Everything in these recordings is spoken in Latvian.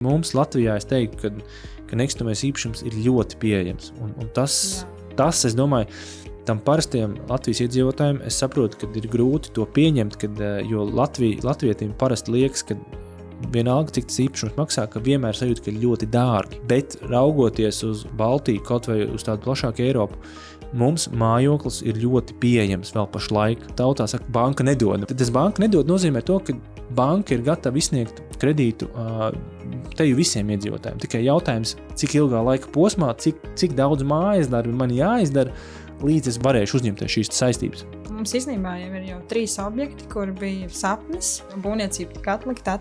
Mums Latvijā es teiktu, ka nekustamais īpašums ir ļoti pieejams. Un tas, es domāju, tam parastiem Latvijas iedzīvotājiem, es saprotu, ka ir grūti to pieņemt, jo latvietim parasti liekas, ka vienalga, cik tas īpašums maksā, ka vienmēr sajūt, ka ir ļoti dārgi. Bet raugoties uz Baltiju, kaut vai uz tādu plašāku Eiropu, mums mājoklis ir ļoti pieejams vēl pašlaik. Tautā saka, banka nedod. Tad tas banka nedod nozīmē to, ka banka ir gatava izsniegt kredītu teju visiem iedzīvotājiem. Tikai jautājums, cik ilgā laika posmā, cik daudz mājas darbi man jāizdara, līdz es varēšu uzņemties šīs saistības. Mums īstenībā jau ir 3 objekti, kur bija sapnis. Būvniecība tika atlikta,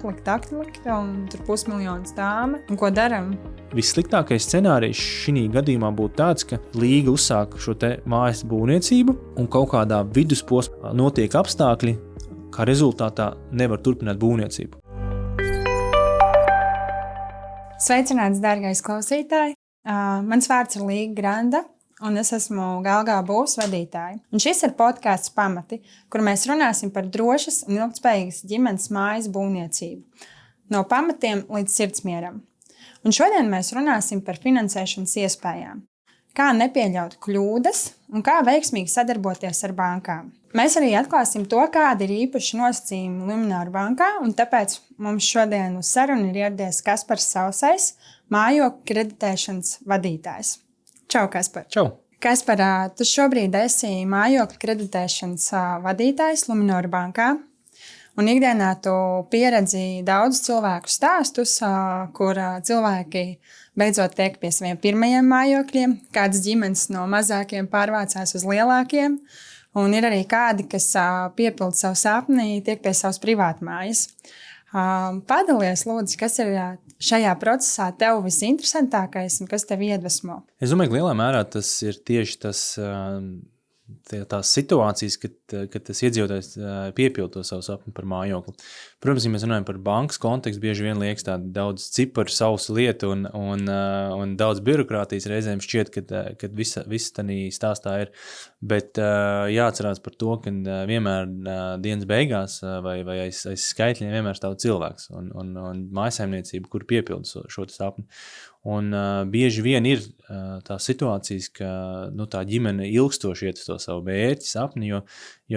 un tur 500 000 dāma. Un ko daram? Vissliktākais scenārijs šī gadījumā būtu tāds, ka Līga uzsāk šo te mājas būvniecību un kaut kādā vidusposmā notiek apstākļi, kā rezultātā nevar turpināt būvniecību. Sveicināts, dārgais klausītāji! Mans vārds ir Līga Granda, un es esmu Galgā būvs vadītāja. Un šis ir podcasts Pamati, kur mēs runāsim par drošas un ilgtspējīgas ģimenes mājas būvniecību. No pamatiem līdz sirdsmieram. Un šodien mēs runāsim par finansēšanas iespējām. Kā nepieļaut kļūdas un kā veiksmīgi sadarboties ar bankām. Mēs arī atklāsim to, kādi ir īpaši nosacījumi Lumināra bankā, un tāpēc mums šodien uz sarunu ir ieradies Kaspars Sausais, mājokļu kreditēšanas vadītājs. Čau, Kaspar! Čau! Kaspar, tu šobrīd esi mājokļu kreditēšanas vadītājs Lumināra bankā, un ikdienā tu pieredzi daudz cilvēku stāstus, kur cilvēki beidzot tiek pie saviem pirmajiem mājokļiem, kādas ģimenes no mazākiem pārvācās uz lielākiem, un ir arī kādi, kas piepilda savu sapni, tiek pie savas privātmājas. Padalies, lūdzu, kas ir šajā procesā tev visinteresantākais un kas tev iedvesmo? Es domāju, ka lielā mērā tas ir tieši tās situācijas, kad tas iedzīvotājs piepilda to savu sapni par mājokli. Protams, ja mēs runājam par bankas kontekstu, bieži vien liekas tāda daudz ciparu sausu lietu un daudz birokrātijas reizēm šķiet, kad viss tanī stāstā ir. Bet jāatcerās par to, ka vienmēr dienas beigās vai aiz skaitļiem vienmēr stāv cilvēks un mājsaimniecība, kur piepilda šo sapni. Un bieži vien ir tās situācijas, ka tā ģimene ilgstoši iet uz to savu mērķi, sapni, jo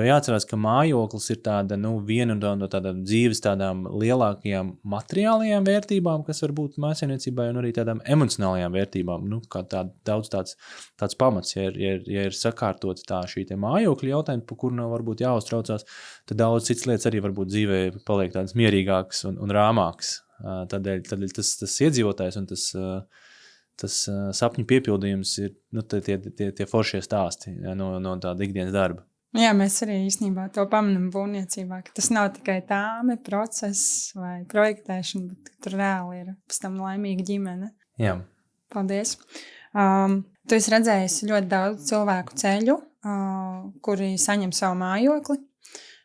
jāatcerās, ka mājoklis ir tāda viena no tādām dzīves tādām lielākajām materiālajām vērtībām, kas var būt mājsaimniecībai, un arī tādām emocionālajām vērtībām, kā tāds pamats, ja ir sakārtot šī te mājokļa jautājumi, par kuru nav varbūt jāuztraucās, tad daudz cits lietas arī varbūt dzīvē paliek tādas mierīgākas un rāmākas. Tādēļ tas iedzīvotājs un tas sapņu piepildījums ir tie foršie stāsti no tāda ikdienas darba. Jā, mēs arī īstenībā to pamanām būvniecībā, ka tas nav tikai tāme, process vai projektēšana, bet tur reāli ir pēc tam laimīga ģimene. Jā. Paldies. Tu esi redzējis ļoti daudz cilvēku ceļu, kuri saņem savu mājokli.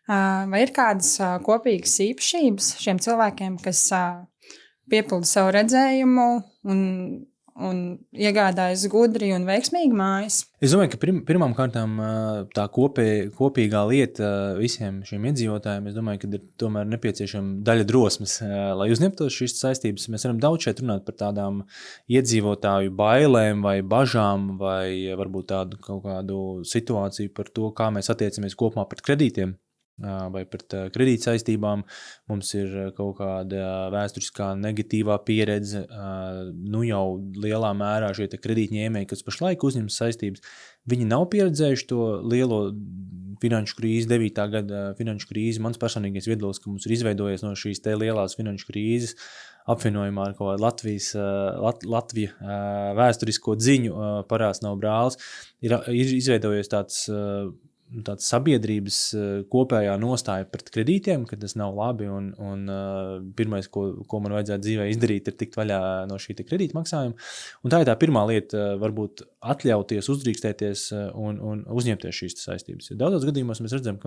Vai ir kādas kopīgas īpašības šiem cilvēkiem, kas piepilda savu redzējumu un iegādājas gudri un veiksmīgi mājas? Es domāju, ka pirmām kārtām tā kopīgā lieta visiem šiem iedzīvotājiem, es domāju, ka ir tomēr nepieciešama daļa drosmes, lai uzņemtos šīs saistības. Mēs varam daudz šeit runāt par tādām iedzīvotāju bailēm vai bažām vai varbūt tādu kaut kādu situāciju par to, kā mēs attiecamies kopumā pret kredītiem vai pret kredītsaistībām. Mums ir kaut kāda vēsturiskā negatīvā pieredze, jau lielā mērā šie kredītņēmēji, kas pašlaik uzņemas saistības, viņi nav pieredzējuši to lielo finanšu krīzi, 9. gada finanšu krīzi. Mans personīgais viedoklis, ka mums ir izveidojies no šīs te lielās finanšu krīzes apvienojumā ar kaut Latvija vēsturisko dziņu parāds nav brālis, ir izveidojies tāds sabiedrības kopējā nostāja pret kredītiem, ka tas nav labi un pirmais, ko man vajadzētu dzīvē izdarīt, ir tikt vaļā no šī kredīta maksājuma. Un tā ir tā pirmā lieta, varbūt atļauties, uzdrīkstēties un uzņemties šīs saistības. Daudzos gadījumos mēs redzam,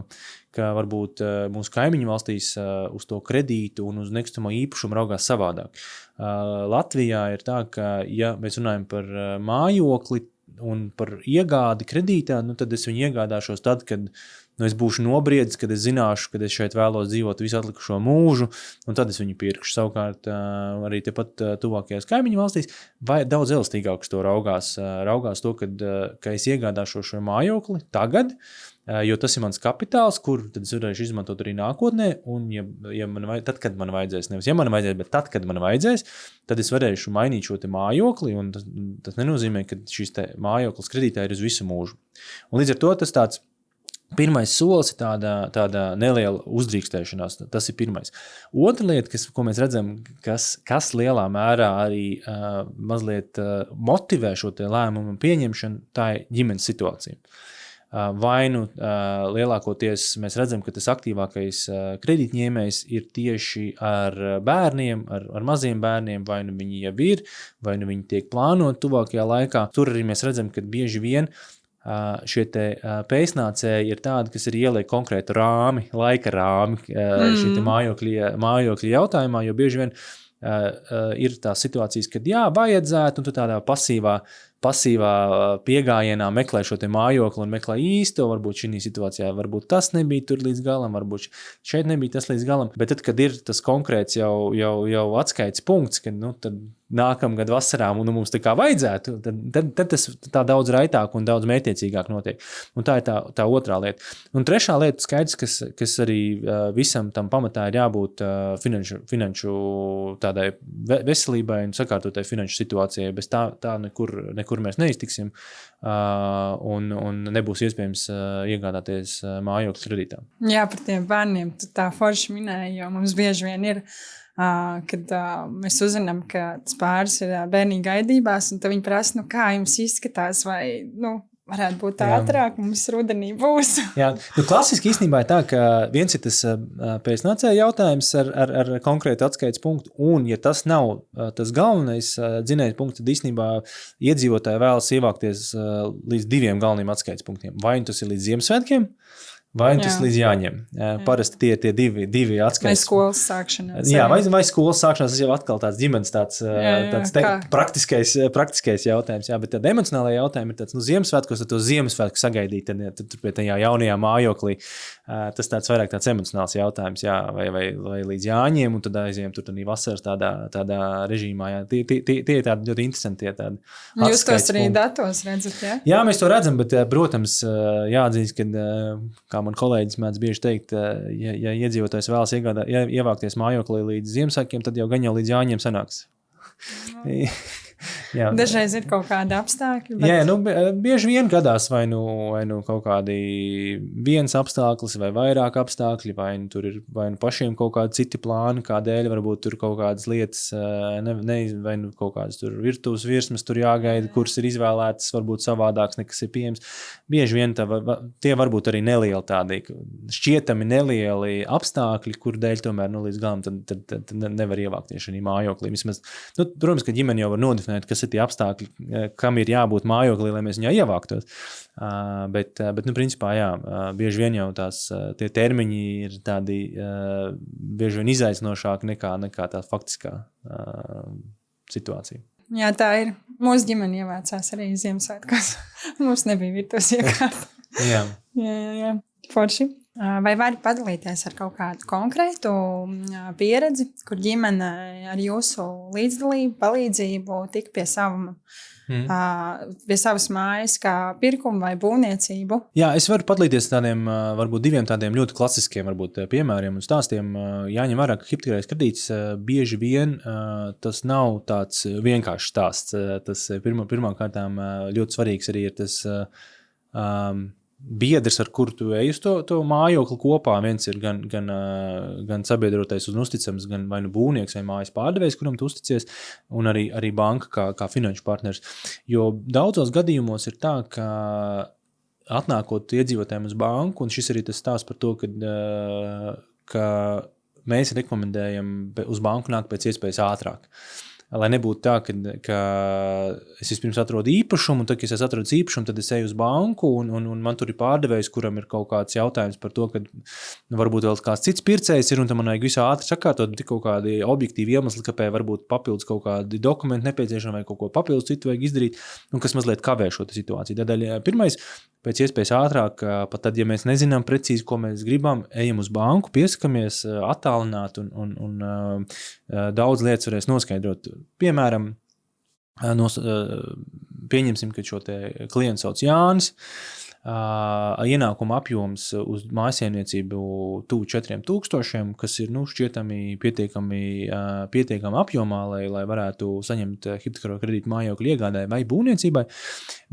ka varbūt mūsu kaimiņu valstīs uz to kredītu un uz nekustamo īpašumu raugās savādāk. Latvijā ir tā, ka ja mēs runājam par mājokli, un par iegādi kredītā, tad es viņu iegādāšos tad, kad es būšu nobriedzis, kad es zināšu, kad es šeit vēlos dzīvot visu atlikušo mūžu, un tad es viņu pirkšu. Savukārt arī tepat tuvākajās kaimiņu valstīs vai daudz elastīgāk uz to raugās to, ka es iegādāšu šo mājokli tagad, jo tas ir mans kapitāls, kur tad es varēšu izmantot arī nākotnē, un tad, kad man vajadzēs, nevis ja man vajadzēs, bet tad, kad man vajadzēs, tad es varēšu mainīt šo te mājokli, un tas nenozīmē, ka šis te mājoklis kredītā ir uz visu mūžu. Un līdz ar to tas tāds pirmais solis ir tāda neliela uzdrīkstēšanās, tas ir pirmais. Otra lieta, ko mēs redzam, kas lielā mērā arī mazliet motivē šo te lēmumu pieņemšanu, tā ir ģimenes situācija. Vai nu lielākoties mēs redzam, ka tas aktīvākais kredītņēmējs ir tieši ar bērniem, ar maziem bērniem, vai nu viņi jau ir, vai nu viņi tiek plānot tuvākajā laikā. Tur arī mēs redzam, ka bieži vien šie te pēcnācēji ir tādi, kas ir ieliek konkrētu rāmi, laika rāmi šī te mājokļa jautājumā, jo bieži vien ir tās situācijas, kad vajadzētu, un tu tādā pasīvā piegājienā meklē šo te mājokli un meklē īsto, varbūt šī situācijā, varbūt tas nebija tur līdz galam, varbūt šeit nebija tas līdz galam, bet tad, kad ir tas konkrēts jau atskaits punkts, kad, tad nākamgad vasarā mums tā kā vajadzētu, tad tas tā daudz raitāk un daudz mētiecīgāk notiek. Un tā ir tā otrā lieta. Un trešā lieta skaidrs, kas arī visam tam pamatā ir jābūt finanšu tādai veselībai un sakārtotai finanšu situācijai. Bez tā nekur mēs neiztiksim un nebūs iespējams iegādāties mājokļu kredītā. Jā, par tiem bērniem tu tā forši minēji, jo mums bieži vien ir kad mēs uzzinām, ka tas pāris ir bērnīgi gaidībās, un tad viņi prasa, kā jums izskatās, vai, varētu būt ātrāk, mums rudenī būs. Jā, klasiski īstenībā ir tā, ka viens ir tas pēcnācēja jautājums ar konkrētu atskaites punktu, un ja tas nav tas galvenais dzinēja punkts, tad īstenībā iedzīvotāji vēlas ievākties līdz 2 galveniem atskaites punktiem. Vai tas ir līdz Ziemassvētkiem, vai tas līdz Jāņiem. Parasti tie divi atskaites. Vai skolas sākšanās. Jā, vai skolas sākšanās, tas jau atkal tāds ģimenes praktiskais jautājums. Jā, bet tad emocionālajā jautājumi ir tāds, Ziemassvētkos, tad to Ziemassvētku sagaidīt, tad pie tajā jaunajā mājoklī, tas tāds vairāk tāds emocionāls jautājums, jā, vai līdz Jāņiem, un tad aizējām tur arī vasaras tādā režīmā, jā. Tie ir tādi ļoti interesanti, tie tādi atskaites. Jūs tos arī datos redzat, jā? Jā, mēs to redzam, bet, protams, jāatzīst, kad kā man kolēģis mēdz bieži teikt, ja iedzīvotājs vēlas ievākties mājoklī līdz Ziemassvētkiem, tad jau gan jau līdz Jāņiem sanāks. Jā. Dažreiz ir kaut kādi apstākļi. Bet... Jā, bieži vien gadās vai nu kaut kādi viens apstākļus vai vairāk apstākļi, vai nu pašiem kaut kādi citi plāni, kādēļ varbūt tur kaut kādas lietas, vai nu kaut kādas tur virtuves virsmas tur jāgaida, kuras ir izvēlētas, varbūt savādāks nekas ir pieejams. Bieži vien tie varbūt arī nelieli tādi, šķietami nelieli apstākļi, kur dēļ tomēr līdz galam tad nevar ievākties šī mājoklī. Vismaz, protams, ka ģimene jau var nodefinēt, kas ir tie apstākļi, kam ir jābūt mājoklī, lai mēs viņā ievāktos. Bet principā, jā, bieži vien jau tie termiņi ir tādi bieži vien izaicinošāki nekā tā faktiskā situācija. Jā, tā ir. Mūsu ģimene ievācās arī Ziemassvētkos. Mums nebija virtuves iekārta. Jā. Jā. Forši. Vai vari padalīties ar kaut kādu konkrētu pieredzi, kur ģimene ar jūsu līdzdalību, palīdzību tik pie savas mājas, kā pirkumu vai būvniecību? Jā, es varu padalīties tādiem, varbūt 2 tādiem ļoti klasiskiem piemēriem un stāstiem. Jāņem vērā, ka hipotekārais kredīts bieži vien tas nav tāds vienkāršs stāsts. Tas pirmām kārtām ļoti svarīgs arī ir tas biedrs, ar kuru tu ej uz to mājokli kopā. Viens ir gan sabiedrotais un uzticams, gan vai nu būvnieks vai mājas pārdevējs, kuram tu uzticies, un arī banka kā finanšu partners. Jo daudzos gadījumos ir tā, ka atnākot iedzīvotājiem uz banku, un šis arī tas stāsts par to, ka mēs rekomendējam uz banku nākt pēc iespējas ātrāk. lai nebūtu tā, ka es vispirms atrodu īpašumu, un tad, kad es atrodu īpašumu, tad es eju uz banku, un man tur ir pārdevējs, kuram ir kaut kāds jautājums par to, ka varbūt vēl kāds cits pircējs ir, un tam man vajag visā ātri sakārtot, bet kaut kādi objektīvi iemesli, kāpēc varbūt papildus kaut kādi dokumenti nepieciešami vai kaut ko papildus citu vajag izdarīt, un kas mazliet kavē šo situāciju. Tādēļ pirmais, pēc iespējas ātrāk, pat tad, ja mēs nezinām precīzi, ko mēs gribam, ejam uz banku, piesakamies, attālināt un daudz lietas varēs noskaidrot. Piemēram, pieņemsim, ka šo te klientu sauc Jānis, ienākuma apjoms uz mājsaimniecību tuvu 4000, kas ir šķietami pietiekami apjomā, lai varētu saņemt hipotekāro kredītu mājokļu iegādai vai būvniecībai,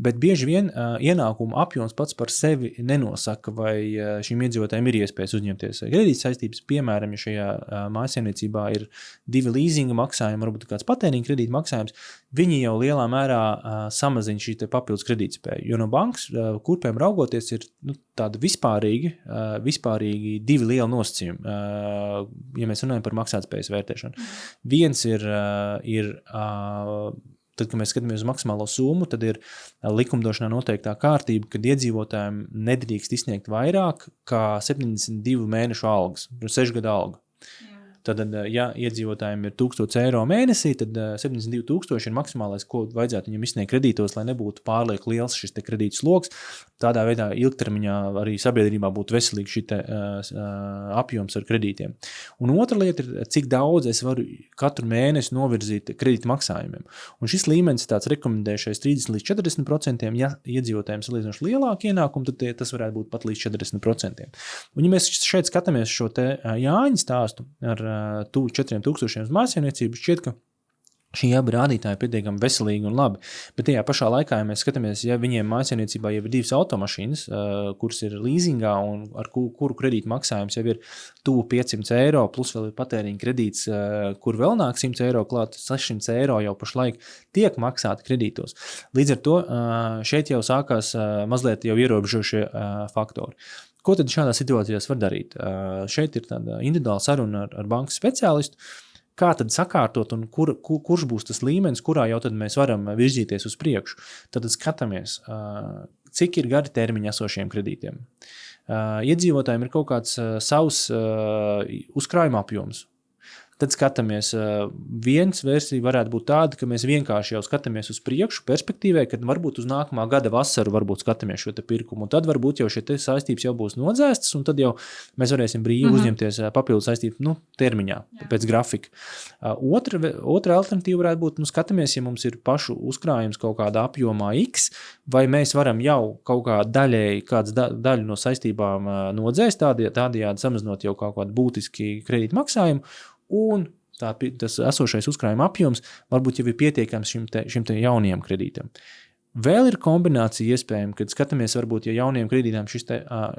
bet bieži vien ienākuma apjoms pats par sevi nenosaka, vai šīm iedzīvotājiem ir iespējas uzņemties kredīt saistības. Piemēram, ja šajā mājsaimniecībā ir 2 līzinga maksājumi, varbūt kāds patēriņa kredīta maksājums, viņi jau lielā mērā samazina šī papildus kredītspēju, jo no bankas kurpēm raugoties ir tādi vispārīgi 2 lieli nosacījumi, ja mēs runājam par maksātspējas vērtēšanu. Viens ir tad, kad mēs skatāmies uz maksimālo summu, tad ir likumdošanā noteiktā kārtība, kad iedzīvotājiem nedrīkst izsniegt vairāk kā 72 mēnešu algas, 6 gadu alga. Tad, ja iedzīvotājiem ir 1000 eiro mēnesī, tad 72 000 ir maksimālais, ko vajadzētu viņam izsniegt kredītos, lai nebūtu pārlieku liels šis te kredītu sloks. Tādā veidā ilgtermiņā arī sabiedrībā būtu veselīgi šī apjoms ar kredītiem. Un otra lieta ir, cik daudz es varu katru mēnesi novirzīt kredīta maksājumiem. Un šis līmenis tāds rekomendējušais 30 līdz 40%, ja iedzīvotājiem salīdzinoši lielāku ienākumu, tad tas varētu būt pat līdz 40%. Un ja mēs šeit skatāmies šo te Jāņa stāstu ar tuvu 4000 uz mājsaimniecību, šķiet, ka šī abi rādītāji ir pietiekami veselīgi un labi. Bet tajā pašā laikā, ja mēs skatāmies, ja viņiem mājsaimniecībā jau ir 2 automašīnas, kuras ir līzingā un ar kuru kredītu maksājums jau ir tuvu 500 eiro, plus vēl ir patēriņa kredīts, kur vēl nāk 100 eiro klāt, 600 eiro jau pašlaik tiek maksāti kredītos. Līdz ar to šeit jau sākās mazliet jau ierobežošie faktori. Ko tad šādā situācijās var darīt? Šeit ir tāda individuāla saruna ar bankas speciālistu, kā tad sakārtot un kurš būs tas līmenis, kurā jau tad mēs varam virzīties uz priekšu. Tad skatāmies, cik ir gari termiņi esošiem kredītiem. Iedzīvotājiem ir kaut kāds savs uzkrājuma apjoms. Tad skatāmies, viens versija varētu būt tāda, ka mēs vienkārši jau skatāmies uz priekšu perspektīvai, kad varbūt uz nākamā gada vasaru varbūt skatāmies šo te pirkumu, un tad varbūt jau šie te saistības jau būs nodzēstas, un tad jau mēs varēsim brīvi uzņemties papildu saistību termiņā, pēc grafika. Otra alternatīva varētu būt, skatāmies, ja mums ir pašu uzkrājums kaut kādā apjomā X, vai mēs varam jau kaut kā daļēji, daļu no saistībām nodzēst, tādējādi samazinot jau kaut kādu būtiski kredītu maksājumu, un tas esošais uzkrājuma apjoms varbūt jau ir pietiekams šim te jaunajam kredītam. Vēl ir kombinācija iespējama, kad skatāmies, varbūt, ja jauniem kredītām šis te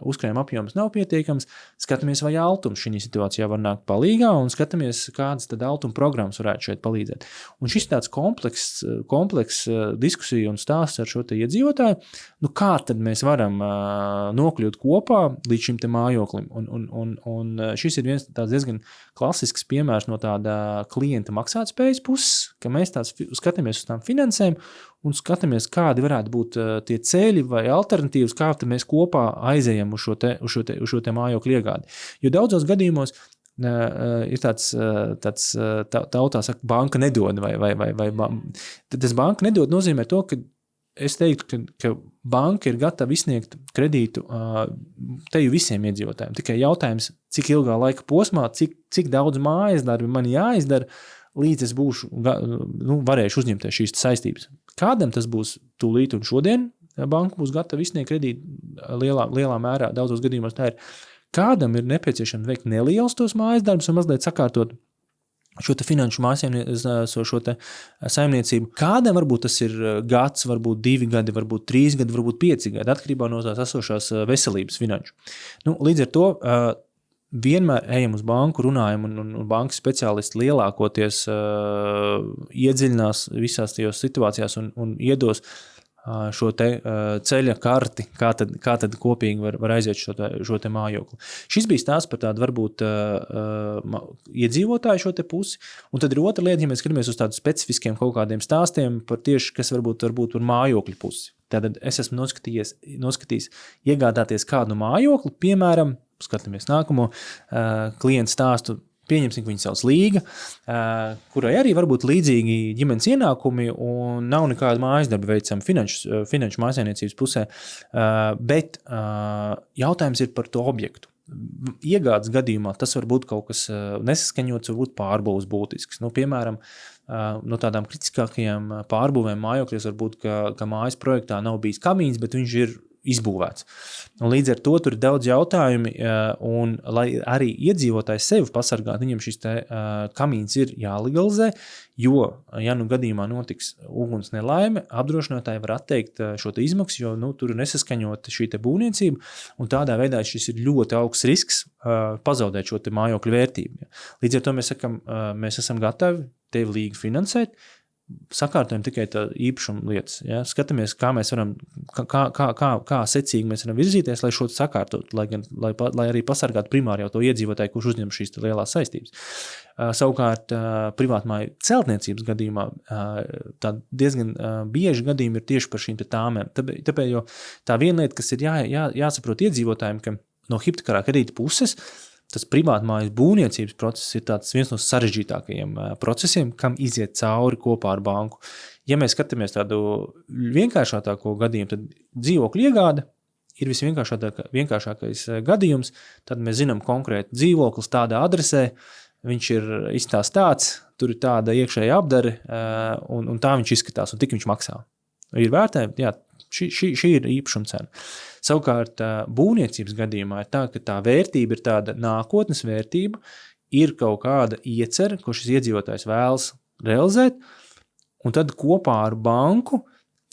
uzkrājuma apjoms nav pietiekams, skatāmies, vai altums šī situācijā var nākt palīgā, un skatāmies, kādas tad altuma programmas varētu šeit palīdzēt. Un šis tāds kompleks diskusija un stāsts ar šo te iedzīvotāju, kā tad mēs varam nokļūt kopā līdz šim te mājoklim. Un šis ir viens tāds diezgan klasisks piemērs no tāda klienta maksātspējas puses, ka mēs skatāmies uz tām finansēm un skatāmies, kādi varētu būt tie ceļi vai alternatīvas, kā mēs kopā aizējam uz šo te mājokļu iegādi. Jo daudzos gadījumos ir tāds tautā saka, banka nedod vai tas banka nedod nozīmē to, ka es teiktu, ka banka ir gatava izsniegt kredītu teju visiem iedzīvotājiem. Tikai jautājums, cik ilgā laika posmā, cik daudz mājas darbi man jāizdara, līdz es būšu, varēšu uzņemties šīs saistības. Kādam tas būs tūlīt un šodien, banka būs gatava izsniegt kredītu lielā mērā, daudzos gadījumos tā ir. Kādam ir nepieciešams veikt neliels tos mājas darbus un mazliet sakārtot šo te finanšu šo te saimniecību. Kādam varbūt tas ir gads, varbūt 2 gadi, varbūt 3 gadi, varbūt 5 gadi, atkarībā no tās esošās veselības finanšu. Līdz ar to vienmēr ejam uz banku, runājam, un bankas speciālisti lielākoties iedziļinās visās tajos situācijās un iedos šo te ceļa karti, kā tad kopīgi var aiziet šo te mājokli. Šis bija stāsts par tādu varbūt iedzīvotāju šo te pusi, un tad ir otra lieta, ja mēs skatāmies uz tādu specifiskiem kaut kādiem stāstiem par tieši, kas varbūt par mājokļu pusi. Tātad es esmu noskatījis iegādāties kādu mājokli, piemēram, skatāmies nākamo klientu stāstu, pieņemsim, ka viņi sauc Līga, kurai arī varbūt līdzīgi ģimenes ienākumi un nav nekāda mājasdarba veicama finanšu mājsaimniecības pusē, bet jautājums ir par to objektu. Iegādes gadījumā tas var būt kaut kas nesaskaņots, varbūt pārbūves būtisks. Piemēram, no tādām kritiskākajām pārbūvēm mājokļos varbūt, ka mājas projektā nav bijis kamīns, bet viņš ir izbūvēts. Un līdz ar to tur ir daudz jautājumi, un lai arī iedzīvotājs sevi pasargāt, viņam šis kamīns ir jālegalizē, jo, ja gadījumā notiks uguns nelaime, apdrošinātāji var atteikt šo izmaksu, jo tur ir nesaskaņota šī būvniecība, un tādā veidā šis ir ļoti augsts risks pazaudēt šo mājokļu vērtību. Līdz ar to mēs sakam, mēs esam gatavi tevi Līgu finansēt, sakārtojam tikai tā īpašuma lietas. Ja? Skatāmies, kā mēs varam, kā secīgi mēs varam virzīties, lai šo sakārtot, lai arī pasargātu primāri jau to iedzīvotāju, kurš uzņem šīs lielās saistības. Savukārt, privātmāju celtniecības gadījumā tā diezgan bieži gadījumi ir tieši par šīm tāmēm. Tāpēc, jo tā viena lieta, kas ir jāsaprot iedzīvotājiem, ka no hipotekārā kredīta puses, tas privātmājas būvniecības process ir viens no sarežģītākajiem procesiem, kam iziet cauri kopā ar banku. Ja mēs skatāmies tādu vienkāršāko gadījumu, tad dzīvokļu iegāde ir visvienkāršākais gadījums, tad mēs zinām konkrēti dzīvoklis tādā adresē, viņš ir izstāsts tāds, tur ir tāda iekšēja apdare, un tā viņš izskatās, un tik viņš maksā. Ir vērtējumi, jā, šī ir īpašuma cena. Savukārt būvniecības gadījumā ir tā, ka tā vērtība ir tāda nākotnes vērtība, ir kaut kāda iecer, ko šis iedzīvotājs vēlas realizēt, un tad kopā ar banku,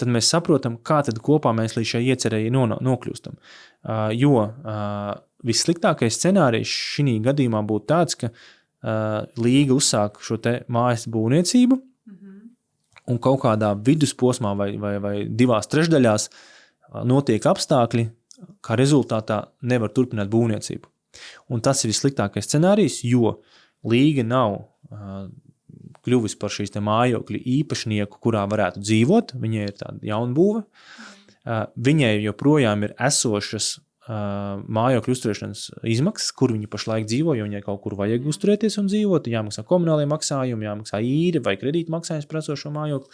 tad mēs saprotam, kā tad kopā mēs līdz šai iecerēji nokļūstam. Jo vissliktākais scenārijs šī gadījumā būtu tāds, ka Līga uzsāk šo te mājas būvniecību, un kaut kādā vidusposmā vai 2/3 notiek apstākļi, kā rezultātā nevar turpināt būvniecību. Un tas ir vissliktākais scenārijs, jo Līga nav kļuvis par šīs mājokļu īpašnieku, kurā varētu dzīvot, viņai ir tāda jaunbūve, viņai joprojām ir esošas mājokļu uzturēšanas izmaksas, kur viņi pašlaik dzīvo, jo viņai kaut kur vajag uzturēties un dzīvot, jāmaksā komunālie maksājumi, jāmaksā īri vai kredīta maksājums par esošo mājokli,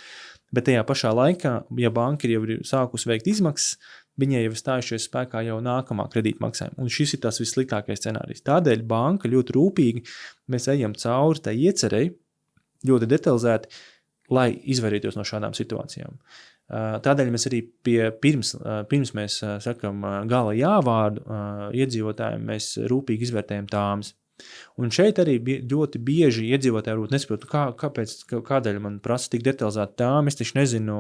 bet tajā pašā laikā, ja banka jau ir sākus veikt izmaksas, viņai jau ir stājušies spēkā jau nākamā kredīta maksājuma, un šis ir tas vissliktākais scenārijs. Tādēļ banka ļoti rūpīgi, mēs ejam cauri tai iecerei, ļoti detalizēti, lai izvairītos no šādām situācijām. Tādēļ mēs arī pirms mēs sakam gala jāvārdu iedzīvotājiem, mēs rūpīgi izvērtējam tāmas. Un šeit arī ļoti bieži iedzīvotāji varbūt nesaprotu, kādēļ man prasa tik detalizēt tām, es taču nezinu,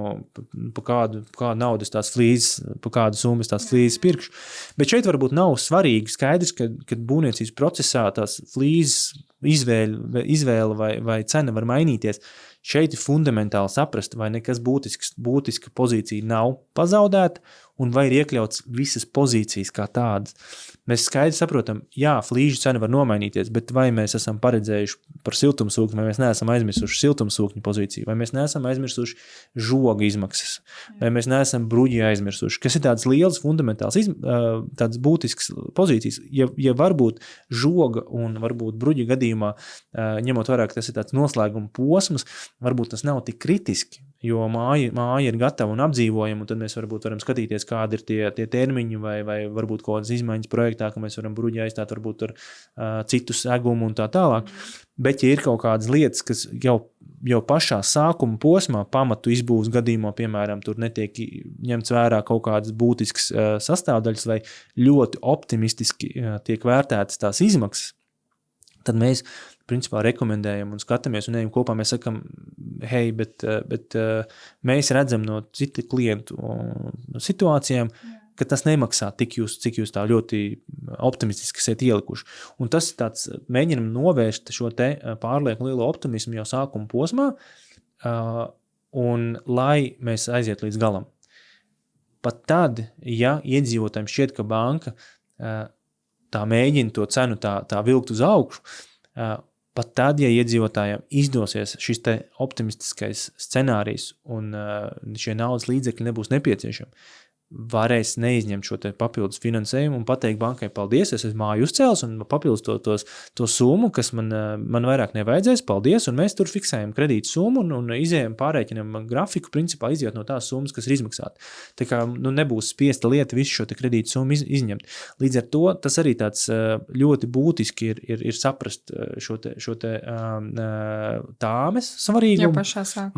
pa kādu naudas tās flīzes, pa kādu summas tās flīzes pirkšu. Bet šeit varbūt nav svarīgi skaidrs, ka būvniecības procesā tās flīzes izvēle vai cena var mainīties. Šeit ir fundamentāli saprast, vai nekas būtiska pozīcija nav pazaudēta un vai ir iekļauts visas pozīcijas kā tādas. Mēs skaidri saprotam, jā, flīžu cena var nomainīties, bet vai mēs esam paredzējuši par siltumsūkni, vai mēs neesam aizmirsuši siltumsūkņu pozīciju, vai mēs neesam aizmirsuši žoga izmaksas, vai mēs neesam bruģi aizmirsuši, kas ir tāds liels fundamentāls, tāds būtisks pozīcijas. Ja varbūt žoga un varbūt bruģi gadījumā, ņemot vērā, ka tas ir tāds noslēguma posms, varbūt tas nav tik kritiski, jo māja ir gatava un apdzīvojama, un tad mēs varbūt varam skatīties, kādi ir tie termiņi vai varbūt kaut kādas izmaiņas projektā, ka mēs varam bruģi aizstāt varbūt ar citu segumu un tā tālāk. Bet, ja ir kaut kādas lietas, kas jau pašā sākuma posmā pamatu izbūves gadījumā, piemēram, tur netiek ņemts vērā kaut kādas būtiskas sastāvdaļas vai ļoti optimistiski tiek vērtētas tās izmaksas, tad mēs principā rekomendējam un skatāmies un ejam kopā, mēs sakam, hei, bet mēs redzam no citu klientu situācijām, ka tas nemaksā cik jūs tā ļoti optimistiski esat ielikuši. Un tas ir tāds, mēģinam novērst šo te pārlieku lielo optimismu jau sākuma posmā, un lai mēs aiziet līdz galam. pat tad, ja iedzīvotājiem šķiet, ka banka tā mēģina to cenu tā vilkt uz augšu, pat tad, ja iedzīvotājiem izdosies šis te optimistiskais scenārijs un šie naudas līdzekļi nebūs nepieciešami, varēs neizņemt šo te papildus finansējumu un pateikt bankai paldies, es esmu māju uzcēlis un papildus to summu, kas man vairāk nevajadzēs, paldies, un mēs tur fiksējam kredītu summu un izējam pārēķinam grafiku, principā iziet no tās summas, kas ir izmaksāta. Tā kā nebūs spiesta lieta visu šo te kredītu summu izņemt. Līdz ar to tas arī tāds ļoti būtiski ir saprast šo te tāmes svarīgumu.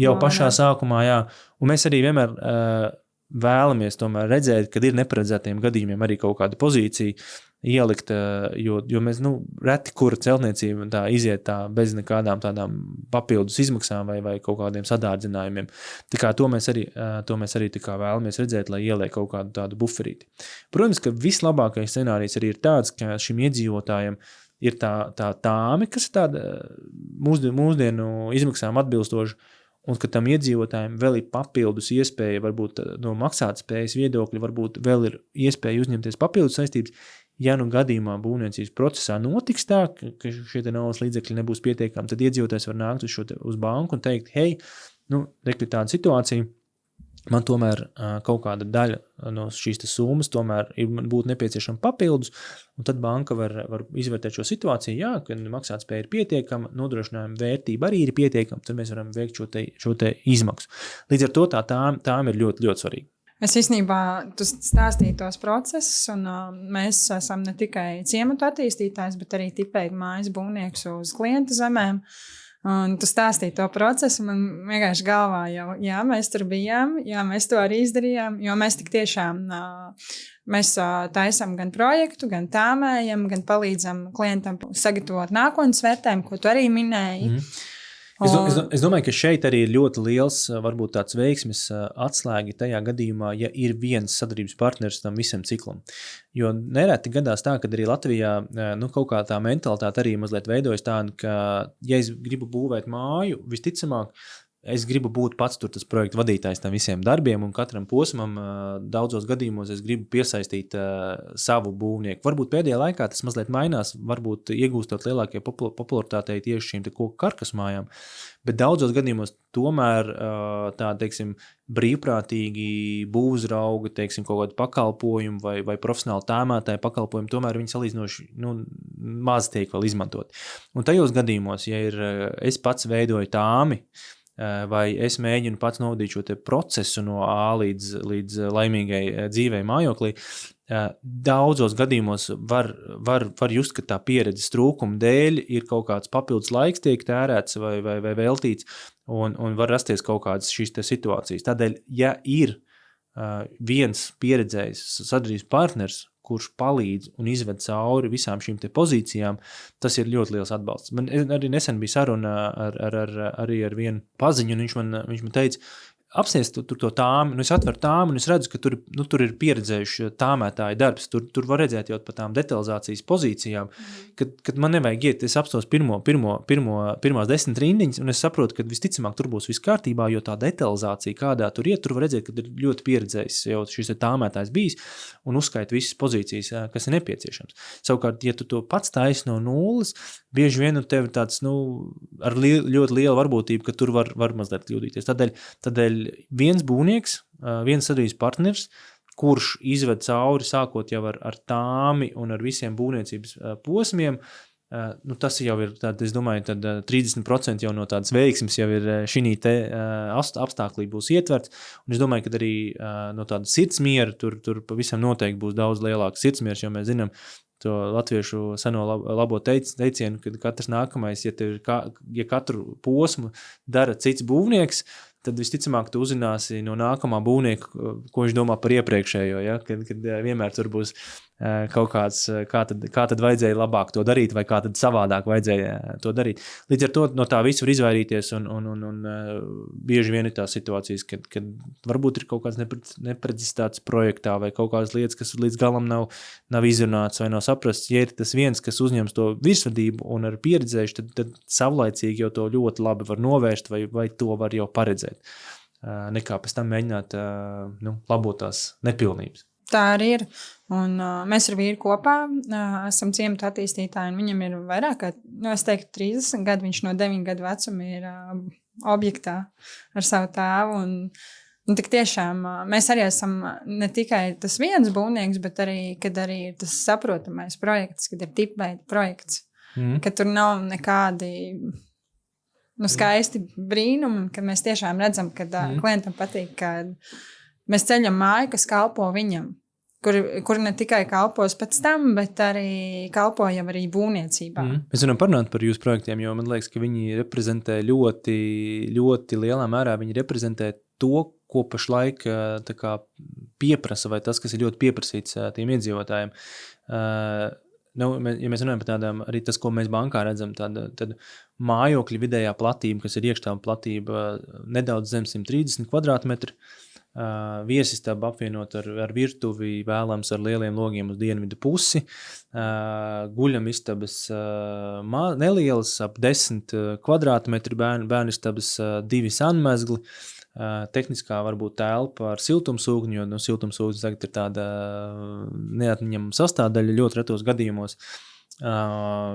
Jau pašā sākumā, jā. Un mēs arī vienmēr vēlamies tomēr redzēt, kad ir neparedzētiem gadījumiem arī kaut kāda pozīcija ielikt, jo mēs, reti kura celtniecība tā iziet tā bez nekādām tādām papildus izmaksām vai kaut kādiem sadārdzinājumiem. Tā kā to mēs arī tā kā vēlamies redzēt, lai ieliek kaut kādu tādu buferīti. Protams, ka vislabākais scenārijs arī ir tāds, ka šim iedzīvotājiem ir tā tāme, kas ir tāda mūsdienu izmaksām atbilstoša, un ka tam iedzīvotājiem vēl ir papildus iespēja, varbūt no maksātspējas viedokļa, varbūt vēl ir iespēja uzņemties papildus saistības, ja gadījumā būvniecības procesā notiks tā, ka šie naudas līdzekļi nebūs pietiekami, tad iedzīvotājs var nākt uz banku un teikt, hei, rekli tāda situācija, man tomēr kaut kāda daļa no šīs summas tomēr būtu nepieciešama papildus, un tad banka var izvērtēt šo situāciju, jā, kad maksātspēja ir pietiekama, nodrošinājuma vērtība arī ir pietiekama, tad mēs varam veikt šo te izmaksu. Līdz ar to tām ir ļoti, ļoti svarīga. Es īstenībā, tu stāstīji tos procesus, un mēs esam ne tikai ciematu attīstītājs, bet arī tipēji mājas būvnieks uz klienta zemēm. Un tu stāstīji to procesu, man vienkārši galvā jau, jā, mēs tur bijām, jā, mēs to arī izdarījām, jo mēs tik tiešām, mēs taisam gan projektu, gan tāmējam, gan palīdzam klientam sagatavot nākotnes vērtējumu, ko tu arī minēji. Es domāju, ka šeit arī ir ļoti liels, varbūt tāds veiksmes atslēgi tajā gadījumā, ja ir viens sadarbības partners tam visam ciklam. Jo nereti gadās tā, ka arī Latvijā kaut kā tā mentalitāte arī mazliet veidojas tāda, ka, ja es gribu būvēt māju, visticamāk, es gribu būt pats tur tas projektu vadītājs tam visiem darbiem, un katram posmam daudzos gadījumos es gribu piesaistīt savu būvnieku. Varbūt pēdējā laikā tas mazliet mainās, varbūt iegūstot lielākie popularitātei tieši šīm te koku karkasmājām, bet daudzos gadījumos tomēr tā, teiksim, brīvprātīgi būvzrauga, teiksim, kaut kādu pakalpojumu vai profesionāli tēmētāju pakalpojumu, tomēr viņi salīdzinoši maz tiek vēl izmantot. Un tajos gadījumos, ja es pats veidoju tāmi, vai es mēģinu pats novadīt šo te procesu no A līdz laimīgai dzīvei mājoklī, daudzos gadījumos var just, ka tā pieredzes trūkuma dēļ ir kaut kāds papildus laiks tiek tērēts vai veltīts, un var rasties kaut kādas šīs te situācijas. Tādēļ, ja ir viens pieredzējis sadarbības partners, kurš palīdz un izved cauri visām šīm te pozīcijām, tas ir ļoti liels atbalsts. Man arī nesen bija saruna arī ar vienu paziņu, un viņš man teica, apsiest tur to tāmi, es atveru tāmi, un es redzu, ka tur ir pieredzējuši tāmētāji darbs, tur var redzēt jau par tām detalizācijas pozīcijām, kad man nevajag iet, es apstos pirmās 10 rindiņas, un es saprotu, ka visticamāk tur būs viss kārtībā, jo tā detalizācija, kādā tur iet, tur var redzēt, ka ir ļoti pieredzējis jau šis tāmētājs bijis, un uzskaita visas pozīcijas, kas ir nepieciešams. Savukārt, ja tu to pats taisi no nulles, bieži vien tev ir tāds, ar ļoti lielu varbūtību, ka tur var mazliet kļūdīties. Tādēļ viens būvnieks, viens sadarbības partners, kurš izved cauri sākot jau ar tāmi un ar visiem būvniecības posmiem, tas jau ir, es domāju, tad 30% jau no tādas veiksmes jau ir šī te apstāklī būs ietverts, un es domāju, ka arī no tāda sirdsmiera tur pavisam noteikti būs daudz lielāks sirdsmiers, jo mēs zinām, to latviešu seno labo teicienu, kad katrs nākamais, ja katru posmu dara cits būvnieks, tad visticamāk tu uzzināsi no nākamā būvnieka, ko viņš domā par iepriekšējo, ja? kad vienmēr tur būs kaut kāds, kā tad vajadzēja labāk to darīt, vai kā tad savādāk vajadzēja to darīt. Līdz ar to no tā visu var izvairīties, un bieži vien ir tās situācijas, kad varbūt ir kaut kāds neprecizitāts projektā, vai kaut kādas lietas, kas līdz galam nav izrunāts, vai nav saprasts. Ja ir tas viens, kas uzņems to virsvadību un ar pieredzējuši, tad savlaicīgi jau to ļoti labi var novērst, vai to var jau paredzēt. nekā pēc tam mēģināt labot tās nepilnības. Tā arī ir. Un, mēs ar vīru kopā esam ciemata attīstītāji, un viņam ir vairāk kā, es teiktu, 30 gadi. Viņš no 9 gadu vecuma ir objektā ar savu tēvu. Un tik tiešām mēs arī esam ne tikai tas viens būvnieks, bet arī, kad arī ir tas saprotamais projekts, kad ir tipveida projekts, ka tur nav nekādi skaisti brīnumi, ka mēs tiešām redzam, ka klientam patīk, ka mēs ceļam māju, kas kalpo viņam, kur ne tikai kalpos pēc tam, bet arī kalpo jau arī būvniecībā. Mēs varam parunāt par jūsu projektiem, jo man liekas, ka viņi reprezentē ļoti, ļoti lielā mērā, viņi reprezentē to, ko pašlaik tā kā pieprasa, vai tas, kas ir ļoti pieprasīts tiem iedzīvotājiem. Ja mēs runājam par tādām, arī tas, ko mēs bankā redzam, tad mājokļa vidējā platība, kas ir iekštāva platība nedaudz zem 130 kvadrātmetri, viesistaba apvienot ar virtuvi, vēlams ar lieliem logiem uz dienvidu pusi, guļamistabas nelielas, ap 10 kvadrātmetri bērnistabas, 2 sanmezgli, tehniskā varbūt telpa ar siltumsūkni, jo siltumsūknis tagad ir tāda neatņemama sastāvdaļa ļoti retos gadījumos.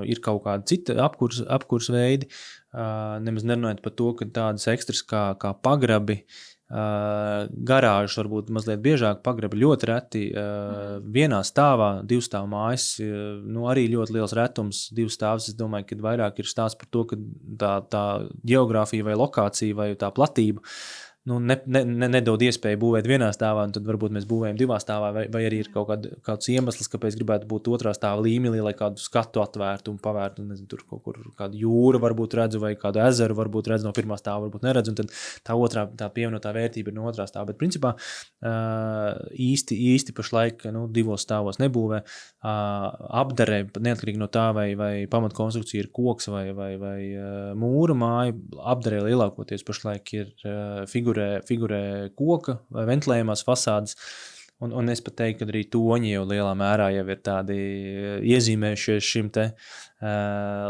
Ir kaut kāda cita apkurs veidi, nemaz nerunājot par to, ka tādas ekstras kā pagrabi, garāžas varbūt mazliet biežāk, pagrabi ļoti reti, vienā stāvā, 2 stāvu mājas, arī ļoti liels retums, 2 stāvs, es domāju, ka vairāk ir stāsts par to, ka tā geogrāfija vai lokācija vai tā platība nedod iespēju būvēt vienā stāvā, un tad varbūt mēs būvējam 2 stāvā, vai arī ir kāds iemesls, kāpēc gribētu būt 2. stāva līmenī, lai kādu skatu atvērtu un pavērtu, nezinu, tur kaut kur kādu jūru varbūt redzu, vai kādu ezeru varbūt redzu no 1. stāva, varbūt neredzu, un tad tā pievienotā vērtība ir no 2. stāva. Bet principā īsti pašlaik 2 stāvos nebūvē, apdarē, neatkarīgi no tā, vai pamatkonstrukcija ir koks vai mūra māja, apdarē lielākoties pašlaik ir figurē koka vai ventilējumās fasādes, un es pat teiktu, ka arī toņi jau lielā mērā jau ir tādi iezīmējušies šim te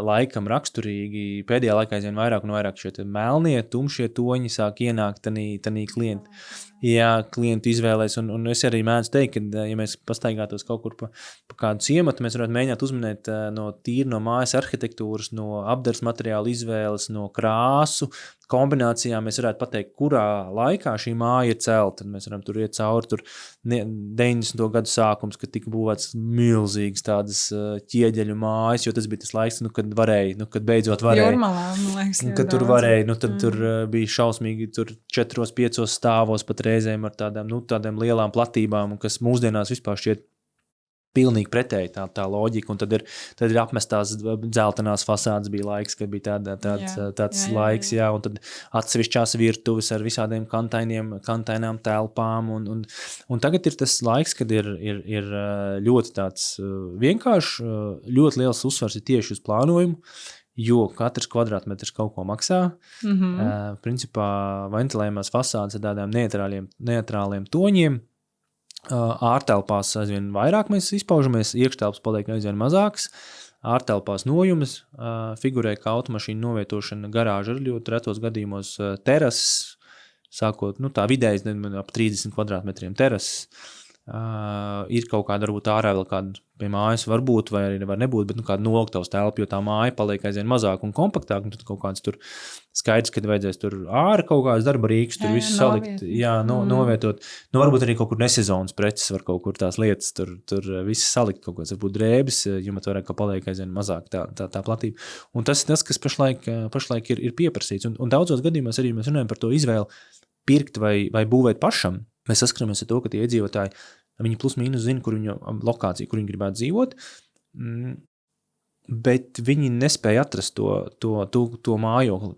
laikam raksturīgi. Pēdējā laikā aizvien vairāk un vairāk šie melnie, tumšie toņi sāk ienākt tanī klientu izvēlēs, un es arī mēdzu teikt, ka, ja mēs pastaigātos kaut kur pa kādu ciematu, mēs varētu mēģināt uzminēt no mājas arhitektūras, no apdars materiālu izvēles, no krāsu kombinācijām, mēs varētu pateikt, kurā laikā šī māja ir celta. Mēs varam tur iet cauri 90. gadu sākums, kad tika būvēts milzīgas tādas ķieģeļu mājas, jo tas bija tas laiks, kad varēja, kad beidzot varēja. Jūrmalā, man liekas, kad tur varēja, tad tur bija šausmīgi, tur 4-5 stāvos pat reizēm ar tādām lielām platībām, kas mūsdienās vispār šķiet pilnīgi pretēji tā loģika, un tad ir apmestās dzeltenās fasādes bija laiks, kad bija tāds laiks, un tad atsevišķās virtuves ar visādiem kantainām telpām, un tagad ir tas laiks, kad ir ļoti tāds vienkārši, ļoti liels uzsvars ir tieši uz plānojumu, jo katrs kvadrātmetrs kaut ko maksā. Principā ventilējumās fasādes ar tādām neitrāliem toņiem, ārtelpās aizvien vairāk mēs izpaužamies, iekštelpas paliek aizvien mazāks, ārtelpās nojumes, figurē kā automašīnu novietošana garāža ar ļoti retos gadījumos terases, sākot, tā vidējais ap 30 kvadrātmetriem terases, ir kaut kāda varbūt ārā vēl kāda pie mājas varbūt, vai arī var nebūt, bet kāda noliktavas telpa, jo tā māja paliek aizvien mazāk un kompaktāk, un tad kaut kāds tur skaidrs, kad vajadzēs tur ārā kaut kāds darba rīks, tur visu salikt, novietot. Varbūt arī kaut kur nesezonas preces var kaut kur tās lietas, tur visu salikt, kaut kāds varbūt drēbes, jo man vairāk, ka paliek aizvien mazāk tā platība. Un tas ir tas, kas pašlaik ir pieprasīts, un daudzos gadījumos arī mēs runājam par to izvēli pirkt vai būvēt pašam. Mēs saskaramies ar to, ka tie iedzīvotāji, viņi plus mīnus zina, kur viņu lokācija, kur viņi gribētu dzīvot, bet viņi nespēja atrast to mājokli,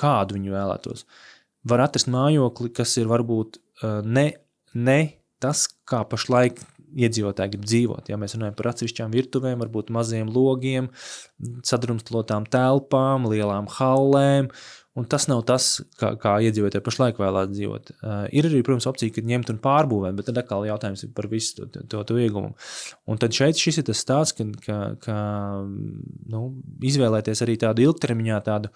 kādu viņi vēlētos. Var atrast mājokli, kas ir varbūt ne tas, kā pašlaik iedzīvotāji grib dzīvot. Ja mēs runājam par atsevišķām virtuvēm, varbūt maziem logiem, sadrumstalotām telpām, lielām hallēm, un tas nav tas, kā iedzīvotāji pašlaik vēlētu dzīvot. Ir arī, protams, opcija, kad ņemt un pārbūvēt, bet tad atkal jautājums ir par visu to ieguvumu. Un tad šeit šis ir tas stāsts, ka izvēlēties arī tādu ilgtermiņā tādu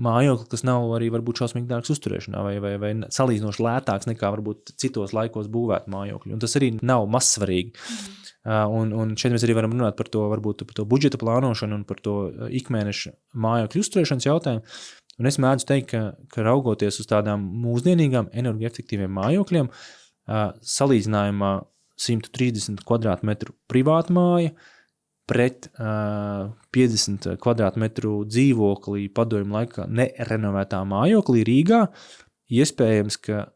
mājokli, kas nav arī varbūt šausmīgi dārgs uzturēšanā vai salīdzinoši lētāks nekā varbūt citos laikos būvēt mājokļi. Un tas arī nav mazsvarīgi. Un šeit mēs arī varam runāt par to, varbūt par to budžeta plānošanu un par to ikmēneša mājokļu uzturēšanas jautājumu. Un es mēdzu teikt, ka raugoties uz tādām mūsdienīgām energoefektīviem mājokļiem, salīdzinājumā 130 kvadrātmetru privāta māja pret 50 kvadrātmetru dzīvoklī padomju laikā nerenovētā mājoklī Rīgā, iespējams, ka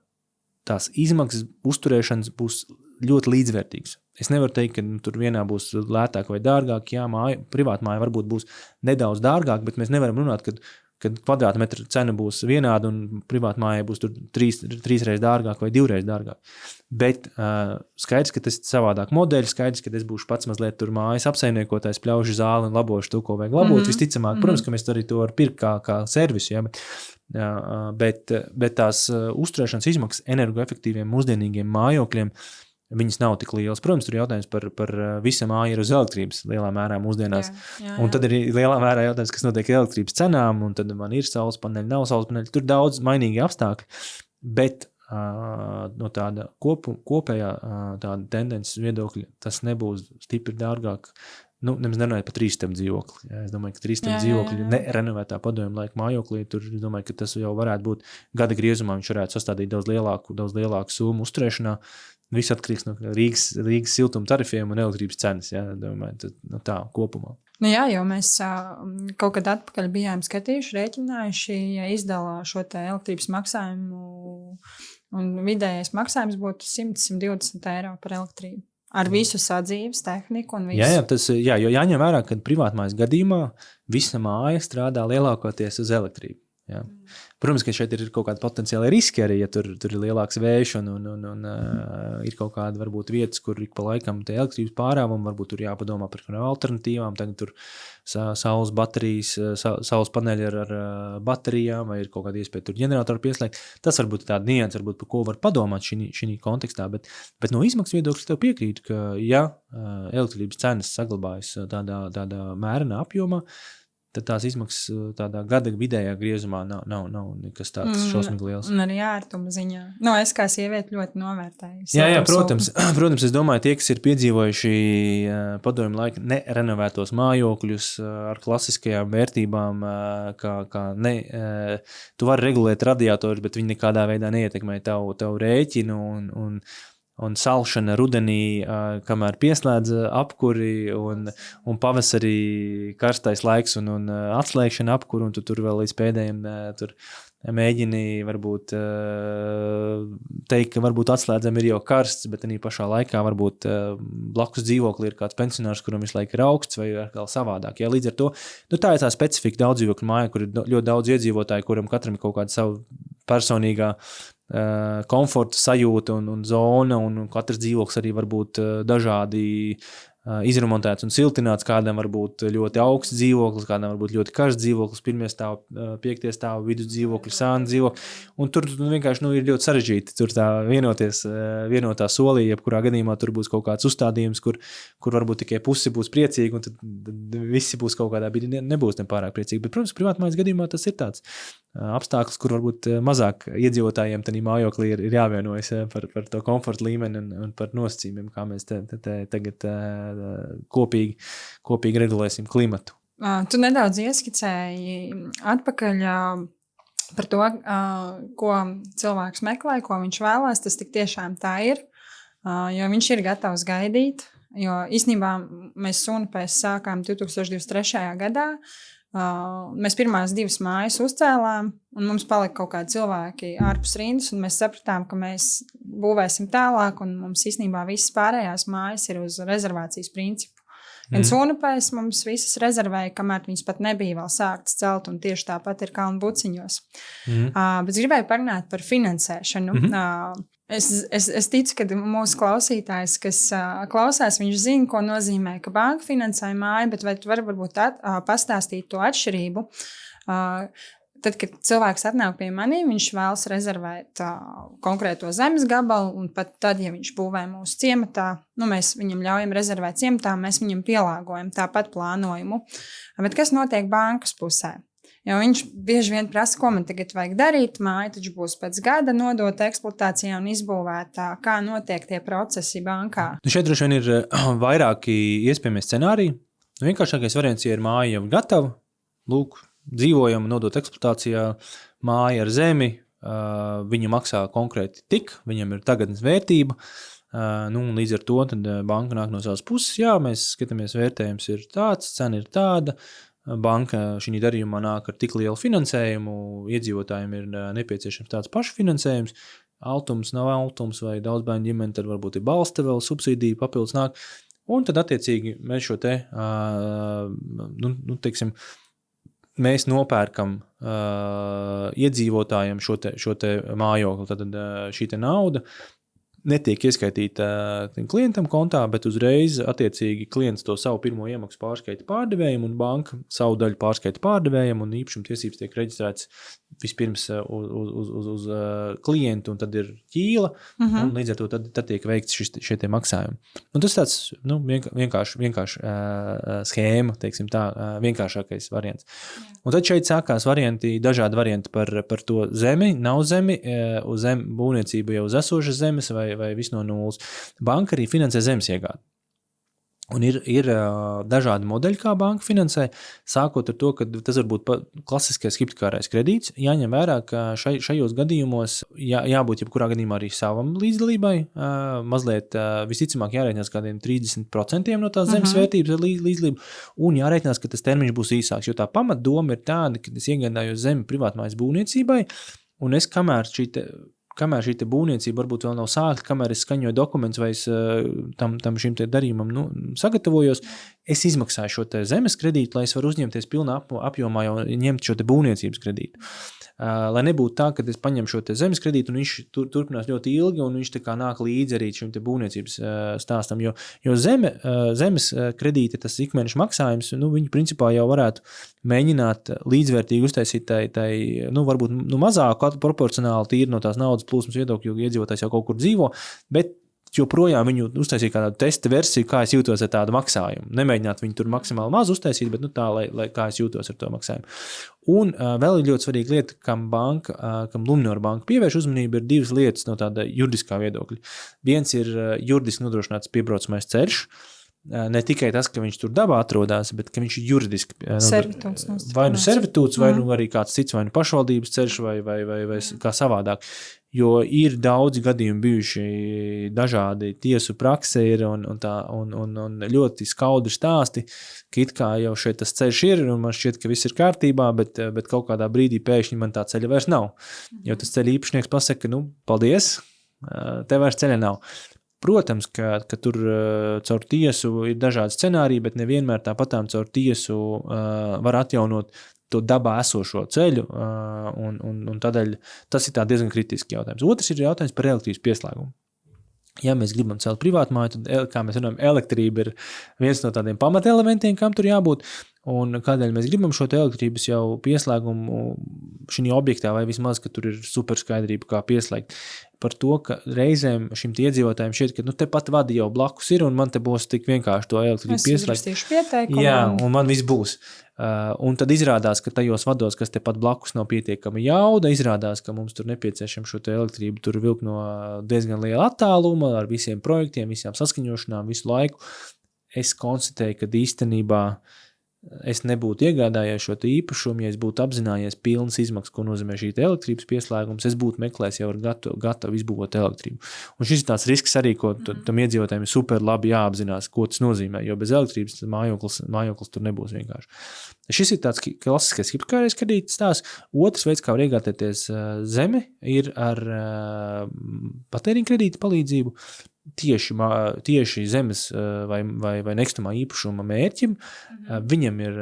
tās izmaksas uzturēšanas būs ļoti līdzvērtīgas. Es nevaru teikt, ka tur vienā būs lētāk vai dārgāk, jā, privāta māja varbūt būs nedaudz dārgāk, bet mēs nevaram runāt, kad kvadrātmetra cena būs vienāda un privāta mājai būs tur trīsreiz dārgāk vai divreiz dārgāk. Bet skaidrs, ka tas ir savādāk modeļi, skaidrs, ka es būšu pats mazliet tur mājas apsaimniekotājs, pļaušu zāli un labošu to, ko vajag labot. Visticamāk, protams, ka mēs arī to var pirkt kā servisu, bet tās uzturēšanas izmaksas energoefektīviem mūsdienīgiem mājokļiem viņas nav tik lielas. Protams, tur jautājums par visa māja ir uz elektrības lielā mērā mūsdienās. Jā. Un tad ir lielā mērā jautājums, kas notiek elektrības cenām, un tad man ir saules paneļi, nav saules paneļi. Tur daudz mainīgi apstākļi, bet no tāda kopējā tāda tendences viedokļa tas nebūs stipri dārgāk. Nemaz nerunājot par 3 stabu dzīvokli. Es domāju, ka 3 stabu dzīvokļi nerenovētā padomju laika mājoklī, tur es domāju, ka tas jau varētu būt gada griezumā, viņš varētu sastādīt daudz lielāku summu uzturēšanā. Viss atkarīgs no Rīgas siltuma tarifiem un elektrības cenas, domāju, tā kopumā. Jā, jo mēs kaut kad atpakaļ bijām skatījuši, rēķinājuši, ja izdala šo te elektrības maksājumu un vidējais maksājums būtu 100-120 eiro par elektrību. Ar visu sadzīves tehniku un visu. Jo jāņem vērā, ka privātmājas gadījumā visa māja strādā lielākoties uz elektrību. Jā. Protams, ka šeit ir kaut kādi potenciāli riski arī, ja tur ir lielāks vējš un ir kaut kādi varbūt vietas, kur ik pa laikam te elektrības pārāvumi, varbūt tur jāpadomā par alternatīvām, tagad tur saules baterijas, saules paneļi ar baterijām, vai ir kaut kāda iespēja tur ģeneratoru pieslēgt. Tas varbūt tāda nianses, varbūt par ko var padomāt šī kontekstā, bet no izmaksu viedokļa tev piekrīt, ka ja elektrības cenas saglabājas tādā mērenā apjomā, tad tās izmaksas tādā gada vidējā griezumā nav nekas tāds šausmīgi liels. Un arī ārtuma ziņā. Es kā sievieti ļoti novērtēju. Jā, protams, es domāju, tie, kas ir piedzīvojuši padomju laika nerenovētos mājokļus ar klasiskajām vērtībām, tu vari regulēt radiatorus, bet viņi nekādā veidā neietekmē tavu rēķinu un salšana rudenī, kamēr pieslēdz apkuri un pavasarī karstais laiks un atslēgšana apkuri, un tu tur vēl līdz pēdējiem tur mēģini varbūt teikt, ka varbūt atslēdzam ir jau karsts, bet arī pašā laikā varbūt blakus dzīvokli ir kāds pensionārs, kuram visu laiku ir augsts vai vēl savādāk. Ja, līdz ar to, tā ir tā specifika daudz dzīvokļu mājā, kur ir ļoti daudz iedzīvotāju, kuram katram ir kaut kāda savu personīgā komforta sajūta un zona, un katrs dzīvoklis arī var būt dažādi izremontēts un siltināts, kādam var būt ļoti augsts dzīvoklis, kādam var būt ļoti karsts dzīvoklis, 1. stāva, 5. stāva, vidus dzīvokļi, sāna dzīvokļi, un tur vienkārši ir ļoti sarežģīti tur tā vienotā solī, jebkurā gadījumā tur būs kaut kāds uzstādījums, kur varbūt tikai pusi būs priecīgi, un tad visi būs kaut kādā brīdī nebūs nepārāk priecīgi, bet, protams, privātmājas gadījumā tas ir tāds apstākļus, kur varbūt mazāk iedzīvotājiem tādā mājoklī ir jāvienojas par to komforta līmeni un par nosacījumiem, kā mēs tagad kopīgi regulēsim klimatu. Tu nedaudz ieskicēji atpakaļ par to, ko cilvēks meklē, ko viņš vēlās, tas tik tiešām tā ir, jo viņš ir gatavs gaidīt, jo īstenībā mēs Sunupēs sākām 2023. gadā. Mēs pirmās 2 mājas uzcēlām, un mums palika kaut kādi cilvēki ārpus rindas, un mēs sapratām, ka mēs būvēsim tālāk, un mums īstenībā visas pārējās mājas ir uz rezervācijas principu. Un Sunupēs mums visas rezervēja, kamēr viņas pat nebija vēl sāktas celt, un tieši tāpat ir Kalnu Buciņos. Bet gribēju parunāt par finansēšanu. Es ticu, ka mūsu klausītājs, kas klausās, viņš zina, ko nozīmē, ka banka finansē māju, bet vai tu vari varbūt pastāstīt to atšķirību? Tad, kad cilvēks atnāk pie maniem, viņš vēlas rezervēt konkrēto zemes gabalu, un pat tad, ja viņš būvē mūsu ciematā, mēs viņam ļaujam rezervēt ciematā, mēs viņam pielāgojam tāpat plānojumu. Bet kas notiek bankas pusē? Jo viņš bieži vien prasa, ko man tagad vajag darīt. Māja taču būs pēc gada nodota eksploatācijā un izbūvēta. Kā notiek tie procesi bankā? Šeit droši vien ir vairāki iespējami scenāriji. Vienkāršākais variants, ja ir māja jau gatava, lūk, dzīvojama, nodota eksploatācijā, māja ar zemi, viņa maksā konkrēti tik, viņam ir tagadnes vērtība. Līdz ar to tad banka nāk no savas puses, jā, mēs skatāmies, vērtējums ir tāds, cena ir tāda, banka šī darījumā nāk ar tik lielu finansējumu, iedzīvotājiem ir nepieciešams tāds pašfinansējums, altums, nav altums vai daudz bērnu ģimeni, tad varbūt ir balsta vēl subsīdija, papildus nāk, un tad attiecīgi mēs šo te, teiksim, mēs nopērkam iedzīvotājiem šo te mājokli, tad šī te nauda netiek ieskaitīta klientam kontā, bet uzreiz attiecīgi klients to savu pirmo iemaksu pārskaita pārdevējiem un banka savu daļu pārskaita pārdevējiem un īpašuma tiesības tiek reģistrētas vispirms uz klientu un tad ir ķīla un līdz ar to tad tiek veikts šie tie maksājumi. Un tas tāds vienkārši schēma, teiksim tā, vienkāršākais variants. Un tad šeit sākās dažādi varianti par to zemi, nav zemi, uz būvniecību jau uz esošas zemes vai viss no nulles. Banka arī finansē zemes iegādi. Un ir dažādi modeļi, kā banka finansē, sākot ar to, ka tas var būt klasiskais hipotekārais kredīts. Jāņem vērā, ka šajos gadījumos jābūt jebkurā gadījumā arī savam līdzdalībai. Mazliet visticamāk jārēķinās kādiem 30% no tās zemes vērtības ar līdzdalību, un jārēķinās, ka tas termiņš būs īsāks, jo tā pamatdoma ir tāda, ka es iegādājos zemi privātmājas būvniecībai, un es kamēr šī būvniecība varbūt vēl nav sākta, kamēr es skaņoju dokumentus vai es tam šim te darījumam sagatavojos, es izmaksāju šo te zemes kredītu, lai es varu uzņemties pilnā apjomā jau ņemt šo te būvniecības kredītu. Lai nebūtu tā, ka es paņemu šo te zemes kredītu un viņš turpinās ļoti ilgi un viņš tā kā nāk līdzi arī šim te būvniecības stāstam, jo zemes kredīti, tas ikmēneša maksājums, viņi principā jau varētu mēģināt līdzvērtīgi uztaisīt tai varbūt mazāku proporcionāli tīri no tās naudas plūsmas viedokļu, jo iedzīvotājs jau kaut kur dzīvo, bet joprojām viņu uztaisīja kādu testa versiju, kā es jūtos ar tādu maksājumu. Nemēģināt viņu tur maksimāli maz uztaisīt, bet tā, lai kā es jūtos ar to maksājumu. Un vēl ir ļoti svarīga lieta, kam Luminor banka pievērš uzmanību, ir divas lietas no tāda juridiskā viedokļa. Viens ir juridiski nodrošināts piebraucamais ceļš, ne tikai tas, ka viņš tur dabā atrodas, bet ka viņš ir juridiski vai servitūts, vai arī kāds cits, vai pašvaldības ceļš, vai kā savādāk. Jo ir daudzi gadījumi bijuši dažādi tiesu prakse ir un ļoti skaudri stāsti, ka it kā jau šeit tas ceļš ir un man šķiet, ka viss ir kārtībā, bet kaut kādā brīdī pēkšņi man tā ceļa vairs nav. Jo tas ceļa īpašnieks pasaka, paldies, tev vairs ceļa nav. Protams, ka tur caur tiesu ir dažādi scenāriji, bet nevienmēr tāpatām caur tiesu var atjaunot to dabā esošo ceļu, un tādēļ tas ir tā diezgan kritisks jautājums. Otrs ir jautājums par elektrības pieslēgumu. Ja mēs gribam celt privātmāju, tad, kā mēs runājam, elektrība ir viens no tādiem pamatelementiem, kam tur jābūt, un kādēļ mēs gribam šo elektrības jau pieslēgumu šī objektā, vai vismaz, ka tur ir superskaidrība, kā pieslēgt. Par to, ka reizēm šim iedzīvotājiem šķiet, ka te pat vadi jau blakus ir, un man te būs tik vienkārši to elektrību pieslēgt. Es uzrakstīšu pieteikumu. Jā, un man viss būs. Un tad izrādās, ka tajos vados, kas te pat blakus nav pietiekama jauda, izrādās, ka mums tur nepieciešama šo te elektrību tur vilkt no diezgan liela attāluma, ar visiem projektiem, visām saskaņošanām, visu laiku. Es konstatēju, ka īstenībā es nebūtu iegādājies šo īpašumu, ja es būtu apzinājies pilnas izmaksas, ko nozīmē šī elektrības pieslēgums, es būtu meklējis jau ar gatavu izbūvot elektrību. Un šis ir tāds risks arī, ko tam iedzīvotājiem ir super labi jāapzinās, ko tas nozīmē, jo bez elektrības mājoklis tur nebūs vienkārši. Šis ir tāds klasiskais hipotekārais kredīts stāsts. Otrs veids, kā var iegādāties zemi, ir ar patēriņa kredīta palīdzību. Tieši zemes vai nekustamā īpašuma mērķim, viņam ir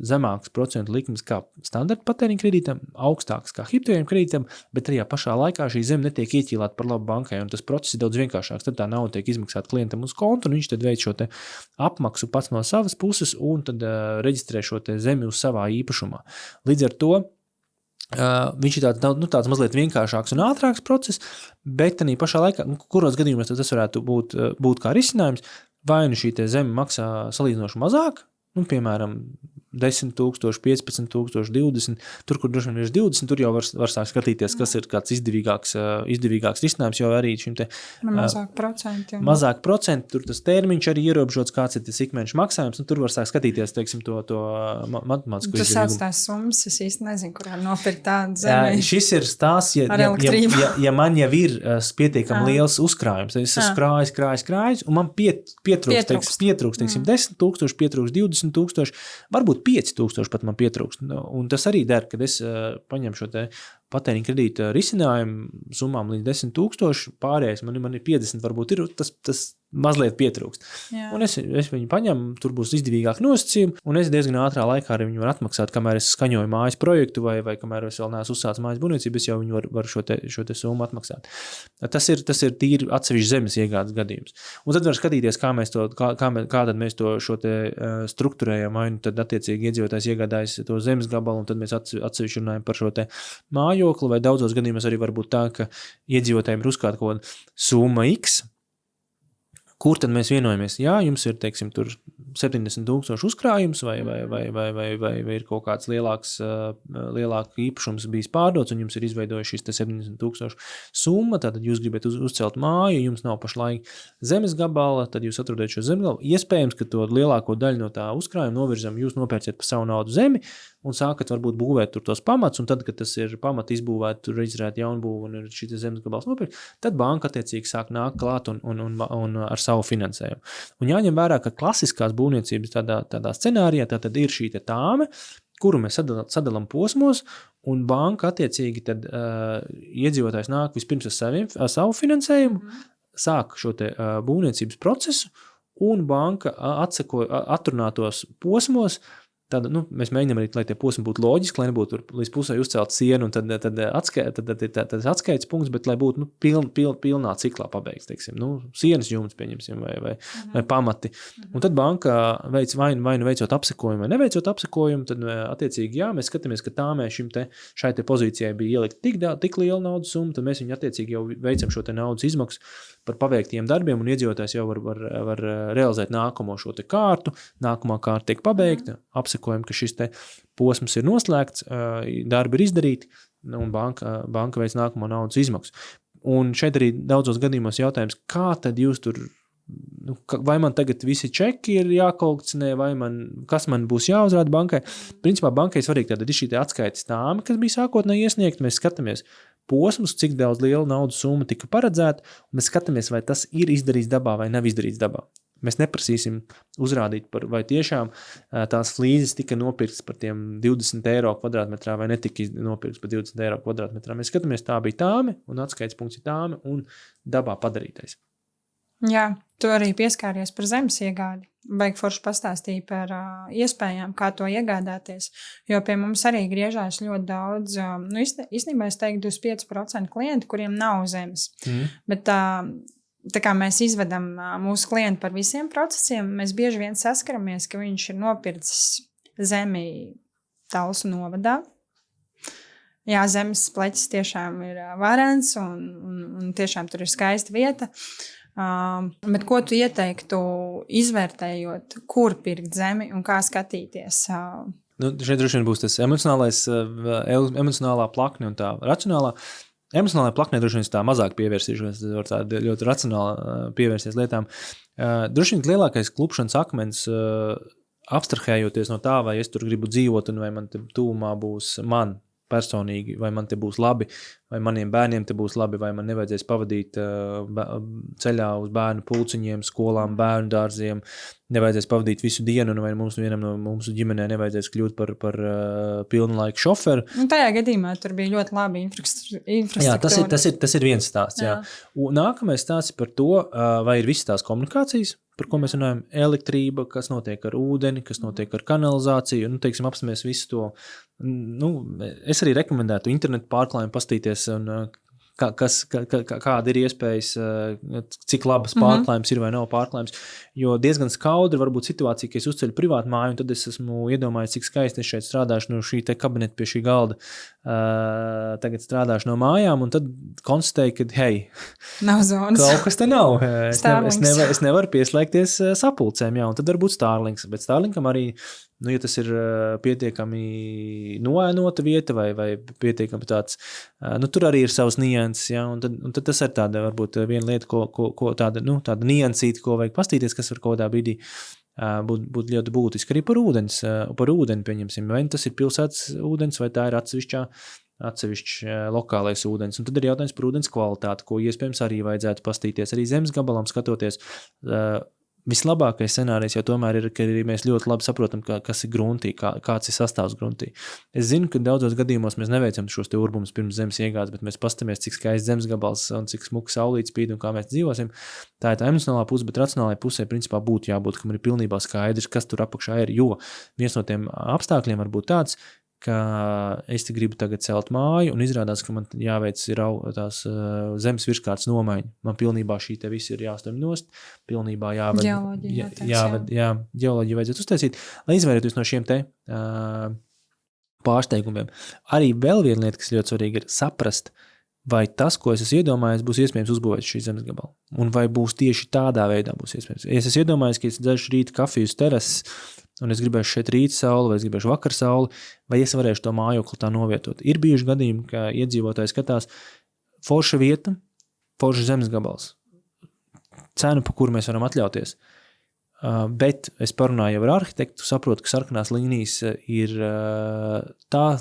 zemāks procentu likmes kā standarta patēriņa kredītam, augstāks kā hipotekāriem kredītam, bet arī pašā laikā šī zeme netiek ieķīlāta par labu bankai, un tas process ir daudz vienkāršāks. Tad tā nauda tiek izmaksāta klientam uz kontu, un viņš tad veic šo te apmaksu pats no savas puses, un tad reģistrē šo te zemi uz savā īpašumā. Līdz ar to viņš ir tāds mazliet vienkāršāks un ātrāks process, bet arī pašā laikā, kuros gadījumos tas varētu būt kā risinājums, vai nu šī te zeme maksā salīdzinoši mazāk, piemēram, 10 000, 15 000, 20. Tur, kur droši vien ir 20, tur jau var sākt skatīties, kas ir kāds izdevīgāks risinājums, jo arī šim te mazāk procenti. Mazāk procenti, tur tas termiņš arī ierobežots, kāds ir tas ikmēneša maksājums, tur var sākt skatīties, teiksim, to matemātisku izdevīgumu. Tu sauc tās summas, es īsti nezinu, kur var nopirkt tādu zemi. Šis ir stāsts, ja man jau ir pietiekami liels uzkrājums, es esmu krājis, un man pietrūkst, teiksim, 10 000, pietrūkst 20 000, varbūt 5 000 pat man pietrūkst. Un tas arī der, kad es paņem šo te patēriņa kredīta risinājumu summām līdz 10 000, pārējais man ir 50, varbūt ir tas mazliet pietrūkst. Jā. Un es viņu paņemu, tur būs izdevīgāk nosacījumi, un es diezgan ātrā laikā arī viņu var atmaksāt, kamēr es skaņoju mājas projektu vai kamēr es vēl neesmu uzsācis mājas būvniecību, es jau viņu var šo te summu atmaksāt. Tas ir tīri atsevišķi zemes iegādes gadījums. Un tad var skatīties, kā tad mēs šo te strukturējam, vai nu tad attiecīgi iedzīvotājs iegādājas to zemes gabalu, un tad mēs atsevišķi runājam par šo te mājokli, vai daudzos gadījumos arī var būt tā, ka iedzīvotājiem ir uzkārt kaut kāda summa X, kur tad mēs vienojamies? Jā, jums ir, teiksim, tur 70 000 uzkrājums vai ir kaut kāds lielāks īpašums bijis pārdots un jums ir izveidojuši šis 70 000 summa, tātad jūs gribat uzcelt māju, jums nav pašlaik zemes gabala, tad jūs atrodat šo zemes gabalu. Iespējams, ka to lielāko daļu no tā uzkrājuma novirzam, jūs nopērciet par savu naudu zemi un sākat varbūt būvēt tur tos pamats, un tad, kad tas ir pamat izbūvēt, tur reģistrēt jaunbūvu un ir šis zemes gabals nopirkt, tad banka attiecīgi sāk nākt klāt un ar savu finansējumu. Un jāņem vērā, ka klasiskās būvniecības tādā scenārijā tad ir šī te tāme, kuru mēs sadalam posmos, un banka attiecīgi tad iedzīvotājs nāk vispirms ar savu finansējumu, sāk šo te būvniecības procesu, un banka atrunātos posmos. Tad, mēs mēģinām arī, lai tie posmi būtu loģiski, lai nebūtu līdz pusē uzcelt sienu, un tad tas atskaites punkts, bet lai būtu pilnā ciklā pabeigts, teiksim, sienas jumts pieņemsim vai pamati. Un tad banka veic vai nu veicot apsekojumu vai neveicot apsekojumu, tad attiecīgi, jā, mēs skatāmies, ka tāmē šai te pozīcijai bija ielikt tik liela naudas summa, tad mēs viņu attiecīgi jau veicam šo te naudas izmaksu par paveiktiem darbiem, un iedzīvotājs jau var realizēt nākamo šo te kārtu, nākamā kārta tiek pabeigta, apsekojam, ka šis te posms ir noslēgts, darbi ir izdarīti, un banka veic nākamo naudas izmaksu. Un šeit arī daudzos gadījumos jautājums, kā tad jūs tur, vai man tagad visi čeki ir jākolekcionē, kas man būs jāuzrāda bankai? Principā bankai svarīgi tātad ir šī te atskaites tāme, kas bija sākotnēji iesniegt, mēs skatāmies posmus, cik daudz liela naudas summa tika paredzēta, un mēs skatāmies, vai tas ir izdarīts dabā vai nav izdarīts dabā. Mēs neprasīsim uzrādīt, vai tiešām tās flīzes tika nopirktas par tiem 20 eiro kvadrātmetrā vai netika nopirktas par 20 eiro kvadrātmetrā. Mēs skatāmies, tā bija tāme, un atskaites punkts ir tāme, un dabā padarītais. Jā, tu arī pieskāries par zemes iegādi. Baigi forši pastāstīja par iespējām, kā to iegādāties, jo pie mums arī griežās ļoti daudz, īstenībā es teiktu 25% klienti, kuriem nav zemes, bet tā kā mēs izvedam mūsu klientu par visiem procesiem, mēs bieži vien saskaramies, ka viņš ir nopircis zemi Talsu novadā. Jā, zemes pleķis tiešām ir varens un tiešām tur ir skaista vieta. Bet ko tu ieteiktu, izvērtējot, kur pirkt zemi un kā skatīties? Šeit droši vien būs tas emocionālā plakne un tā racionālā. Emocionālajā plaknē droši vien tā mazāk pievērsīšos, var tā ļoti racionāli pievērsties lietām. Droši vien lielākais klupšanas akmens, abstrahējoties no tā, vai es tur gribu dzīvot un vai man te tūmā būs man personīgi, vai man te būs labi, vai maniem bērniem te būs labi, vai man nevajadzēs pavadīt ceļā uz bērnu pulciņiem, skolām, bērnu dārziem, nevajadzēs pavadīt visu dienu, un vai vienam no mūsu ģimenē nevajadzēs kļūt par pilnu laiku šoferu. Un tajā gadījumā tur bija ļoti labi infrastruktūra. Jā, tas ir viens stāsts. Jā. Un nākamais stāsts par to, vai ir visas tās komunikācijas, par ko mēs runājam, elektrība, kas notiek ar ūdeni, kas notiek ar kanalizāciju, teiksim, apstāmies visu to. Es arī rekomendētu internetu pārklājumu pastīties, un kāda ir iespējas, cik labas pārklājums ir vai nav pārklājums, jo diezgan skaudra var būt situācija, ka es uzceļu privātu māju, un tad es esmu iedomājies, cik skaisti es šeit strādāšu no šī te kabineta pie šī galda, tagad strādāšu no mājām, un tad konstatēju, ka, hei, nav zonas. Kaut kas te nav. Es nevaru pieslēgties sapulcēm, jā, un tad var būt Starlinks, bet Starlinkam arī Nu, ja tas ir pietiekami noēnota vieta vai pietiekami tāds, nu, tur arī ir savs nianses, ja, un tad tas ir tāda, varbūt viena lieta, ko tāda niansīta, ko vajag pastīties, kas var kādā brīdī būt ļoti būtiski. Arī par ūdeni, pieņemsim, vai tas ir pilsētas ūdens, vai tā ir atsevišķs lokālais ūdens. Un tad ir jautājums par ūdens kvalitāti, ko iespējams arī vajadzētu pastīties. Arī zemes gabalam skatoties, vislabākais scenārijs jau tomēr ir, ka arī mēs ļoti labi saprotam, kas ir gruntī, kāds ir sastāvs gruntī. Es zinu, ka daudzos gadījumos mēs neveicam šos te urbumus pirms zemes iegādes, bet mēs pastamies, cik skaists zemes gabals un cik smuka saulīt spīd un kā mēs dzīvosim. Tā ir tā emocionālā puse, bet racionālajā pusē principā būtu jābūt, ka man ir pilnībā skaidrs, kas tur apakšā ir, jo viens no tiem apstākļiem var būt tāds, ka es te gribu tagad celt māju un izrādās, ka man jāveic ir tās zemes virskārtas nomaiņa. Man pilnībā šī te viss ir jāstāv nost, pilnībā ģeoloģiju vajadzētu uztaisīt, lai izvairītos no šiem te pārsteigumiem. Arī vēl viena lieta, kas ļoti svarīga, ir saprast, vai tas, ko es esmu iedomājies, būs iespējams uzbūvēt šī zemes gabala. Un vai būs tieši tādā veidā būs iespējams. Ja es esmu iedomājies, ka es dzeršu rīta kafiju uz terases, un es gribēšu šeit rīta sauli, vai es gribēšu vakar sauli, vai es varēšu to mājokli tā novietot. Ir bijuši gadījumi, ka iedzīvotāji skatās forša vieta, forša zemes gabals. Cenu, pa kuru mēs varam atļauties. Bet es parunāju jau ar arhitektu, saprotu, ka sarkanās līnijas ir tā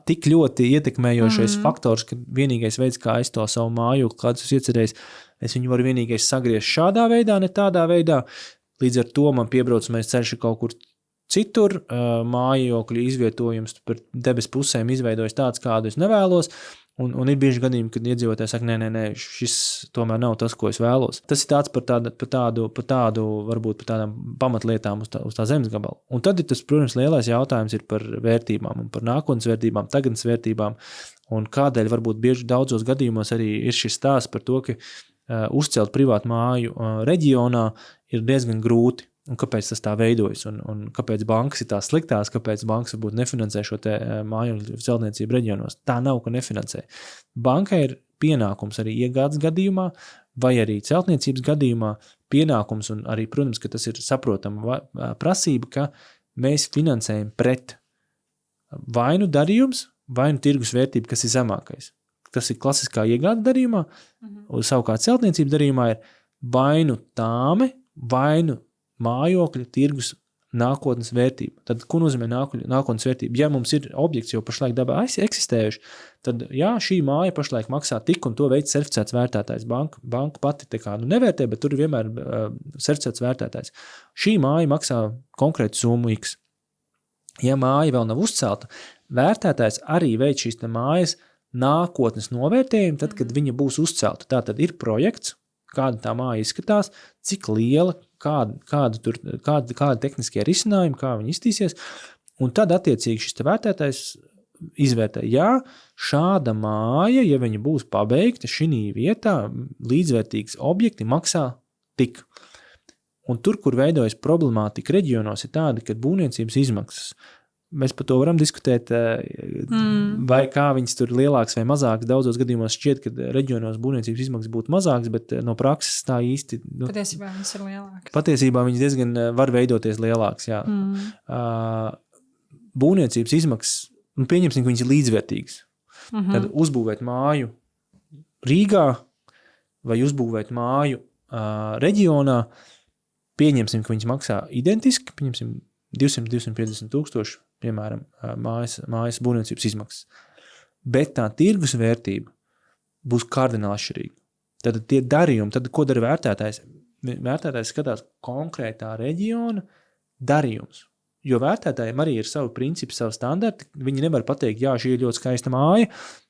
tik ļoti ietekmējošais faktors, ka vienīgais veids, kā es to savu mājokli, kādus es iecerējis, es viņu varu vienīgais sagriezt šādā veidā, ne tādā veidā. Līdz ar to man piebraucamais ceļš ir kaut kur citur, mājokļu izvietojums par debes pusēm izveidojas tāds, kādu es nevēlos, un ir bieži gadījumi, kad iedzīvotāji saka, nē, šis tomēr nav tas, ko es vēlos. Tas ir tāds par tādu varbūt par tādām pamatlietām uz tā zemes gabalu. Un tad ir tas, protams, lielais jautājums ir par vērtībām un par nākotnes vērtībām, tagadnes vērtībām, un kādēļ varbūt bieži daudzos gadījumos arī ir šis stāsts par to, ka uzcelt privātu māju reģionā ir diezgan grūti, un kāpēc tas tā veidojas, un kāpēc bankas ir tās sliktās, kāpēc bankas varbūt nefinansē šo te māju celtniecību reģionos. Tā nav, ka nefinansē. Bankai ir pienākums arī iegādes gadījumā, vai arī celtniecības gadījumā pienākums, un arī, protams, ka tas ir saprotama prasība, ka mēs finansējam pret vainu darījums, vainu tirgus vērtību, kas ir zemākais. Tas ir klasiskā iegādes darījumā, un savukārt celtniecības darījumā ir vainu tāme, vainu mājokļa tirgus nākotnes vērtība. Tad, ko nozīmē nākotnes vērtība? Ja mums ir objekts jau pašlaik dabā eksistējuši, tad jā, šī māja pašlaik maksā tik, un to veids certificēts vērtētājs. Banka pati tā kā nevērtē, bet tur ir vienmēr certificēts vērtētājs. Šī māja maksā konkrētu summu X. Ja māja vēl nav uzcelta, vērtētājs arī veids šīs mājas nākotnes novērtējumu, tad, kad viņa būs uzcelta. Tātad ir projekts, kāda tā māja izskatās, cik liela, kāda tehniskie risinājumi, kā viņi iztīsies, un tad attiecīgi šis vērtētājs izvērtē, jā, šāda māja, ja viņa būs pabeigta šī vietā, līdzvērtīgas objekti maksā tik. Un tur, kur veidojas problemātika reģionos, ir tāda, ka būvniecības izmaksas, mēs par to varam diskutēt, vai kā viņas tur lielāks vai mazāks. Daudzos gadījumos šķiet, ka reģionos būvniecības izmaksas būtu mazāks, bet no prakses tā īsti... Patiesībā viņas ir lielākas. Patiesībā viņas diezgan var veidoties lielāks, jā. Būvniecības izmaksas, pieņemsim, ka viņas ir līdzvērtīgas. Tad uzbūvēt māju Rīgā vai uzbūvēt māju reģionā, pieņemsim, ka viņas maksā identiski, pieņemsim 200-250 tūkstoši, piemēram, mājas būvniecības izmaksas. Bet tā tirgus vērtība būs kardināli atšķirīga. Tad tie darījumi, tad ko dara vērtētājs? Vērtētājs skatās konkrētā reģiona darījums. Jo vērtētājiem arī ir savi principi, savi standarti. Viņi nevar pateikt, jā, šī ir ļoti skaista māja,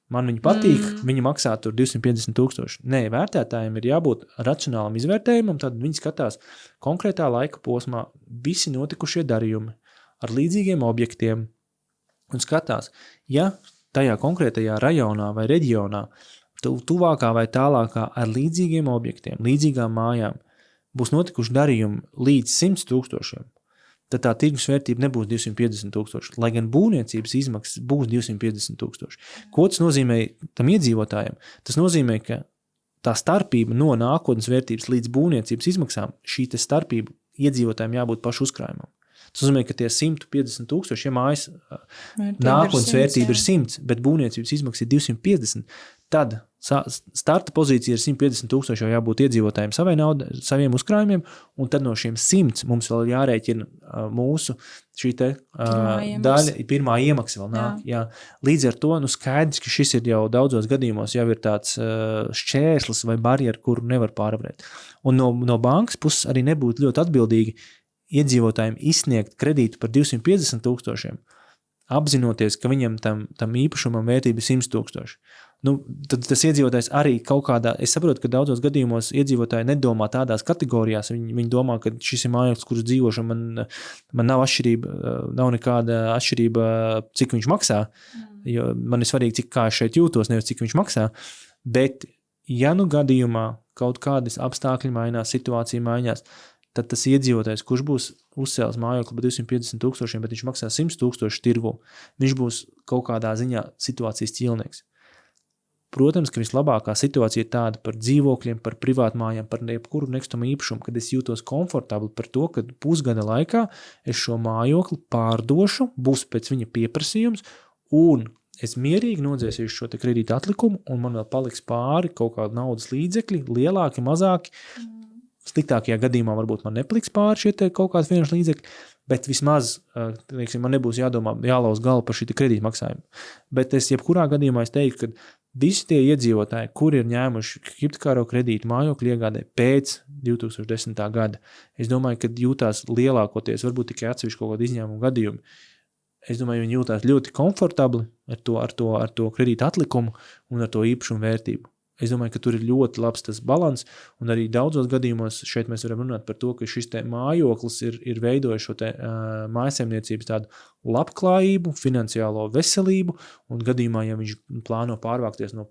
man viņa patīk, viņa maksā tur 250 tūkstoši. Nē, vērtētājiem ir jābūt racionālam izvērtējumam, tad viņi skatās konkrētā laika posmā visi notikušie darījumi ar līdzīgiem objektiem un skatās, ja tajā konkrētajā rajonā vai reģionā, tuvākā vai tālākā ar līdzīgiem objektiem, līdzīgām mājām, būs notikuši darījumi līdz 100 tūkstošiem, tad tā tirgus vērtība nebūs 250 tūkstoši, lai gan būvniecības izmaksas būs 250 tūkstoši. Ko tas nozīmē tam iedzīvotājiem? Tas nozīmē, ka tā starpība no nākotnes vērtības līdz būvniecības izmaksām, šī starpība iedzīvotājiem jābūt pašu uzkrājumam. Tas nozīmē, ka tie 150,000, ja mājas Vērtība nākotnes ir 100, vērtība ir 100, bet būvniecības izmaksas ir 250, tad starta pozīcija ir 150,000, jau jābūt iedzīvotājiem saviem uzkrājumiem, un tad no šiem 100 mums vēl jārēķina mūsu šī te daļa, pirmā iemaksa vēl nāk. Jā. Līdz ar to, skaidrs, ka šis ir jau daudzos gadījumos jau ir tāds šķērslis vai barjera, kuru nevar pārvarēt. Un no bankas puses arī nebūtu ļoti atbildīgi iedzīvotājiem izsniegt kredītu par 250,000, apzinoties, ka viņam tam īpašumam vērtība ir 100,000. Tad tas iedzīvotājs arī kaut kādā, es saprotu, ka daudzos gadījumos iedzīvotāji nedomā tādās kategorijās, viņi domā, ka šis ir mājoklis, kurus dzīvošu, man nav atšķirība, nav nekāda atšķirība, cik viņš maksā, jo man ir svarīgi, kā es šeit jūtos, nevis cik viņš maksā, bet ja gadījumā kaut kādas apstākļi mainās, situācija mainās, tad tas iedzīvotājs, kurš būs uzcēlis mājokli par 250,000, bet viņš maksā 100,000 tirgu, viņš būs kaut kādā ziņā situācijas ķīlnieks. Protams, ka vislabākā situācija ir tāda par dzīvokļiem, par privātmājām, par jebkuru nekustamo īpašumu, kad es jūtos komfortabli par to, ka pusgada laikā es šo mājokli pārdošu, būs pēc viņa pieprasījums, un es mierīgi nodzēsīšu šo te kredīta atlikumu, un man vēl paliks pāri kaut kādi naudas līdzekļi, lielāki, mazāki. Sliktākajā gadījumā varbūt man nepaliks pāri šie te kaut kādi finanšu līdzekļi, bet vismaz, man nebūs jālauz galva par šī kredīta maksājumu. Bet es jebkurā gadījumā es teiktu, ka visi tie iedzīvotāji, kuri ir ņēmuši hipotekāro kredītu mājokļu iegādē pēc 2010. gada, es domāju, ka jūtās lielākoties, varbūt tikai atsevišķi kaut kādi izņēmumu gadījumi. Es domāju, viņi jūtās ļoti komfortabli ar to kredīta atlikumu un ar to īpašumu vērtību. Es domāju, ka tur ir ļoti labs tas balans, un arī daudzos gadījumos šeit mēs varam runāt par to, ka šis te mājoklis ir veidojis šo te mājasemniecības tādu labklājību, finansiālo veselību, un gadījumā, ja viņš plāno pārvākties no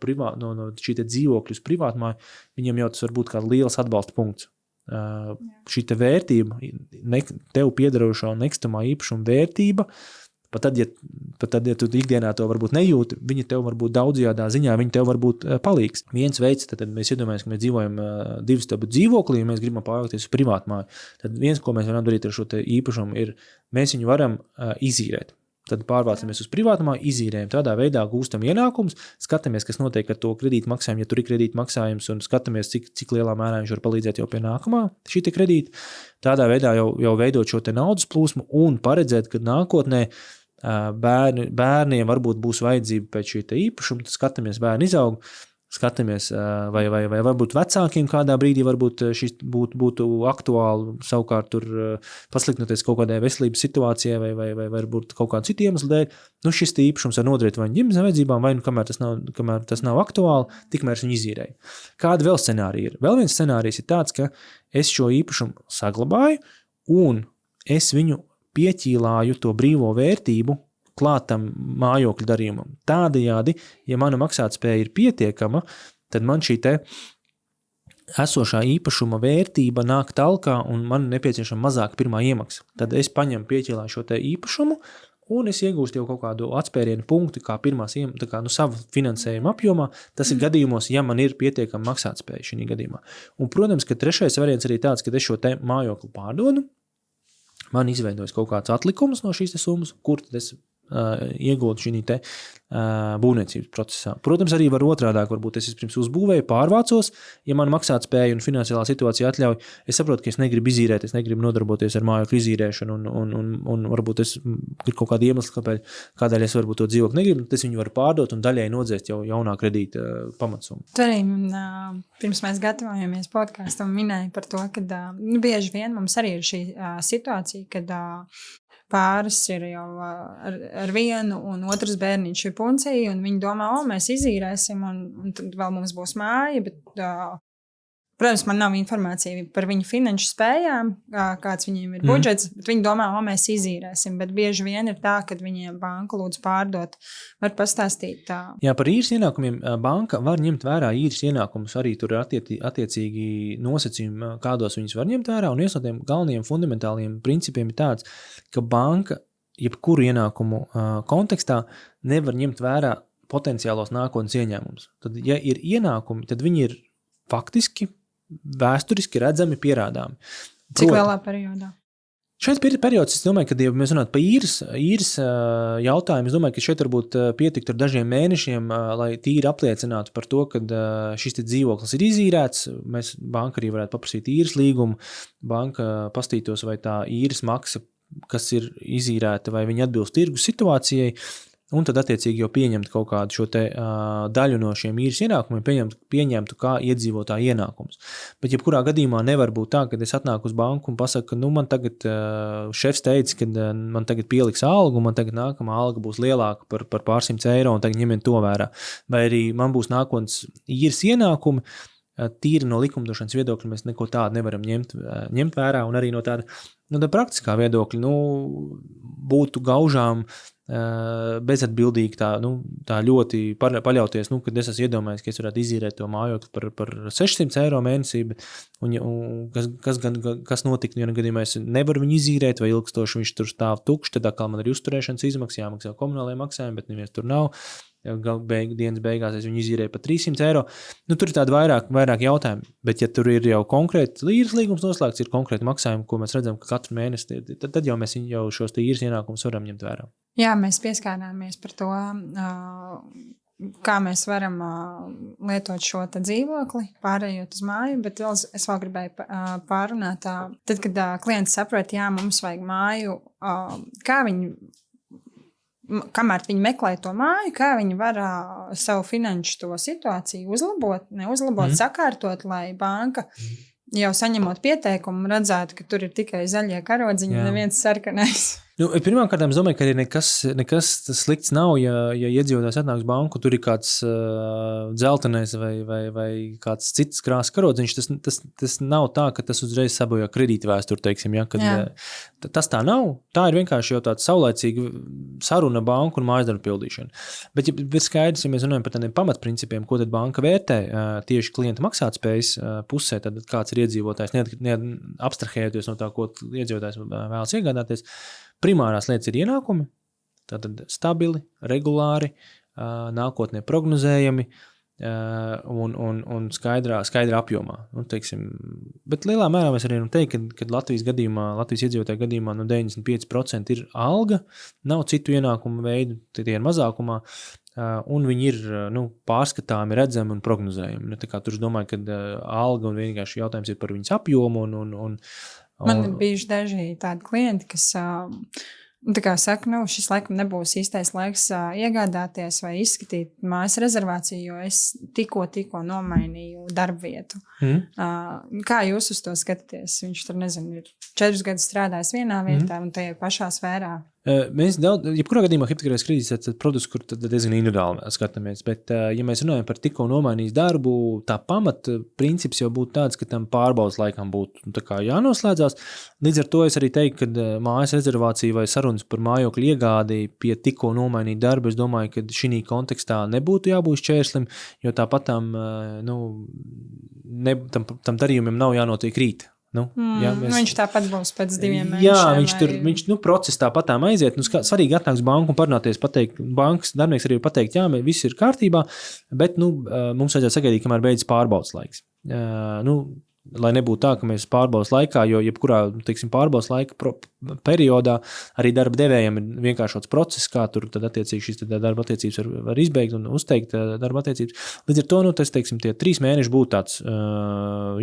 šī te dzīvokļu uz privātmāju, viņam jau tas var būt kā liels atbalsta punkts. Šī te vērtība, tev piederošā un nekustamā īpašuma vērtība, pat tad, ja tu ikdienā to varbūt nejūti, viņa tev varbūt daudzajādā ziņā, viņa tev varbūt palīgs. Viens veids, tad mēs iedomājamies, ka mēs dzīvojam 2 stabu dzīvoklī, un mēs gribam pārvākties uz privātmāju. Tad viens, ko mēs varam darīt ar šo te īpašumu, ir, mēs viņu varam izīrēt. Tad pārvācamies uz privātumāju, izīrējam, tādā veidā gūstam ienākumus, skatāmies, kas notiek ar to kredītu maksājumu, ja tur ir kredītu maksājums, un skatāmies, cik lielā mērā viņš var palīdzēt jau pie nākamā šī te kredīta. Tādā veidā jau veidot šo te naudas plūsmu un paredzēt, ka nākotnē bērniem varbūt būs vajadzība pēc šī te īpašuma, tad skatāmies, bērni izaug, skatāmies, vai varbūt vecākiem kādā brīdī varbūt šis būtu aktuāli, savukārt tur pasliktinoties kaut kādai veselības situācijai vai varbūt kaut kādu citu iemeslu dēļ, šis te īpašums var noderēt vai ģimenes vajadzībām, vai kamēr tas nav aktuāli, tikmēr viņu izīrēja. Kāda vēl scenārija ir? Vēl viens scenārijs ir tāds, ka es šo īpašumu saglabāju un es viņu pieķīlāju to brīvo vērtību klātam mājokļu darījumam. Tādējādi, ja mana maksātspēja ir pietiekama, tad man šī te esošā īpašuma vērtība nāk talkā un man nepieciešama mazāka pirmā iemaksa. Tad es paņemu pieķīlāju šo te īpašumu un es iegūstu jau kaut kādu atspērienu punktu, kā pirmās savu finansējuma apjomā. Tas ir gadījumos, ja man ir pietiekama maksātspēja šī gadījumā. Un, protams, ka trešais variants arī tāds, ka es šo te mājokli pārdodu, man izveidojas kaut kāds atlikums no šīs summas, kur tad es iegūtu šī te būvniecības procesā. Protams, arī var otrādāk, varbūt es pirms uzbūvēju, pārvācos, ja man maksātspēja un finansiālā situācija atļauj, es saprotu, ka es negribu izīrēt, es negribu nodarboties ar mājokļu izīrēšanu un varbūt es ir kaut kādi iemesli, kādēļ es varbūt to dzīvokli negribu, tas viņu var pārdot un daļai nodzēst jau jaunā kredīta pamatsumu. Tu arī pirms mēs gatavojamies podkastam minēji par to, ka bieži vien mums arī ir šī situācija, kad pāris ir jau ar vienu un otrs bērniņš ir puncija, un viņi domā, mēs izīrēsim, un tad vēl mums būs māja, bet, protams, man nav informācija par viņu finanšu spējām, kāds viņiem ir budžets, bet viņi domā, mēs izīrēsim, bet bieži vien ir tā, kad viņiem banka lūdzu pārdot, var pastāstīt tā. Jā, par īres ienākumiem banka var ņemt vērā īres ienākumus, arī tur ir attiecīgi nosacījumi, kādos viņus var ņemt vērā, un viens no tiem galvenajiem fundamentāliem principiem ir tāds, ka banka jebkuru ienākumu kontekstā nevar ņemt vērā potenciālos nākotnes ieņēmumus. Tad, ja ir ienākumi, tad viņi ir faktiski vēsturiski redzami pierādāmi. Cik lielā periodā? Šeit periods, es domāju, kad ja mēs runājam par īres jautājumu, es domāju, ka šeit varbūt pietiktu ar dažiem mēnešiem, lai tīri apliecinātu par to, ka šis dzīvoklis ir izīrēts. Mēs banka arī varētu paprasīt īres līgumu. Banka pastītos, vai tā īres maksa, kas ir izīrēta, vai viņa atbilst tirgus situācijai. Un tad attiecīgi jau pieņemt kaut kādu šo te daļu no šiem īres ienākumiem, pieņemtu kā iedzīvotāju ienākumus. Bet jebkurā gadījumā nevar būt tā, ka es atnāku uz banku un pasaku, ka man tagad šefs teica, ka man tagad pieliks algu, man tagad nākamā alga būs lielāka par pārsimts eiro un tagad ņemiet to vērā. Vai arī man būs nākotnes īres ienākumi, tīri no likumdošanas viedokļa mēs neko tādu nevaram ņemt vērā un arī no tāda praktiskā viedokļa, būtu gaužām bezatbildīgi tā ļoti paļauties, kad es esmu iedomājies, ka es varētu izīrēt to mājokli par 600 eiro mēnesī, un kas notika, ja gadījumā es nevaru viņu izīrēt, vai ilgstoši viņš tur stāv tukšs, tad atkal man ir uzturēšanas izmaksas, jāmaksā komunālajie maksājumi, bet neviens tur nav. Dienas beigās es viņu izīrēju par 300 eiro. Tur ir tādi vairāk jautājumi, bet ja tur ir jau konkrēti īres līgums noslēgts, ir konkrēti maksājumi, ko mēs redzam, ka katru mēnesi, tad jau mēs jau šos īres ienākumus varam ņemt vērā. Jā, mēs pieskārāmies par to, kā mēs varam lietot šo dzīvokli, pārējot uz māju, bet es vēl gribēju pārunāt, tad, kad klients saprot, jā, mums vajag māju, kā viņi kamēr viņi meklē to māju, kā viņi var savu finanšu to situāciju neuzlabot, sakārtot, lai banka jau saņemot pieteikumu redzētu, ka tur ir tikai zaļie karodziņi un neviens sarkanais. Pirmkārt, es domāju, ka arī nekas slikts nav, ja iedzīvotājs atnāks banku, tur ir kāds dzeltenais vai kāds cits krāsas karodziņš. Tas nav tā, ka tas uzreiz sabojā kredītvēsturi, teiksim, tas tā nav. Tā ir vienkārši jau tāda saulaicīga saruna banku un mājasdarbu pildīšana. Bet ir skaidrs, ja mēs runājam par tādiem pamatprincipiem, ko tad banka vērtē tieši klienta maksātspējas pusē, tad kāds ir iedzīvotājs, abstrahējoties no tā, ko iedzīvotājs vēlas iegādāties. Primārās lietas ir ienākumi, tātad stabili, regulāri, nākotnē prognozējami un skaidrā apjomā. Bet lielā mērā mēs arī teikt, ka Latvijas iedzīvotāju gadījumā 95% ir alga, nav citu ienākumu veidu, tie ir mazākumā, un viņi ir pārskatāmi, redzami un prognozējami. Tā kā tur es domāju, ka alga un vienkārši jautājums ir par viņas apjomu Man ir bijuši daži tādi klienti, kas tā kā saka, šis laikam nebūs īstais laiks iegādāties vai izskatīt mājas rezervāciju, jo es tikko nomainīju darbvietu. Kā jūs uz to skatāties? Viņš tur, ir 4 gadus strādājis vienā vietā un tajā pašā sfērā. Mēs jebkurā gadījumā hipotekārais kredīts ir produkts, kur tad diezgan individuāli skatāmies, bet ja mēs runājam par tikko nomainījis darbu, tā pamata princips jau būtu tāds, ka tam pārbaudas laikam būtu tā kā jānoslēdzās. Līdz ar to es arī teiktu, ka mājas rezervācija vai sarunas par mājokļu iegādi pie tikko nomainīt darbu, es domāju, ka šī kontekstā nebūtu jābūt šķērslim, jo tāpat tam darījumiem nav jānotiek rīt. Viņš tāpat būs pēc 2 mēnešiem. Jā, viņš process tāpatām aiziet. Svarīgi atnāks banku un parunāties, pateikt, bankas darbinieks arī pateikt, jā, viss ir kārtībā, bet mums vajadzētu sagaidīt, kamēr beidzas pārbaudas laiks. Lai nebūtu tā, ka mēs pārbaudas laikā, jo jebkurā, pārbaudas laika periodā arī darba devējiem ir vienkāršots process, kā tur tad attiecīgi šīs darba attiecības var izbeigt un uzteikt darba attiecības. Līdz ar to, tie 3 mēneši būtu tāds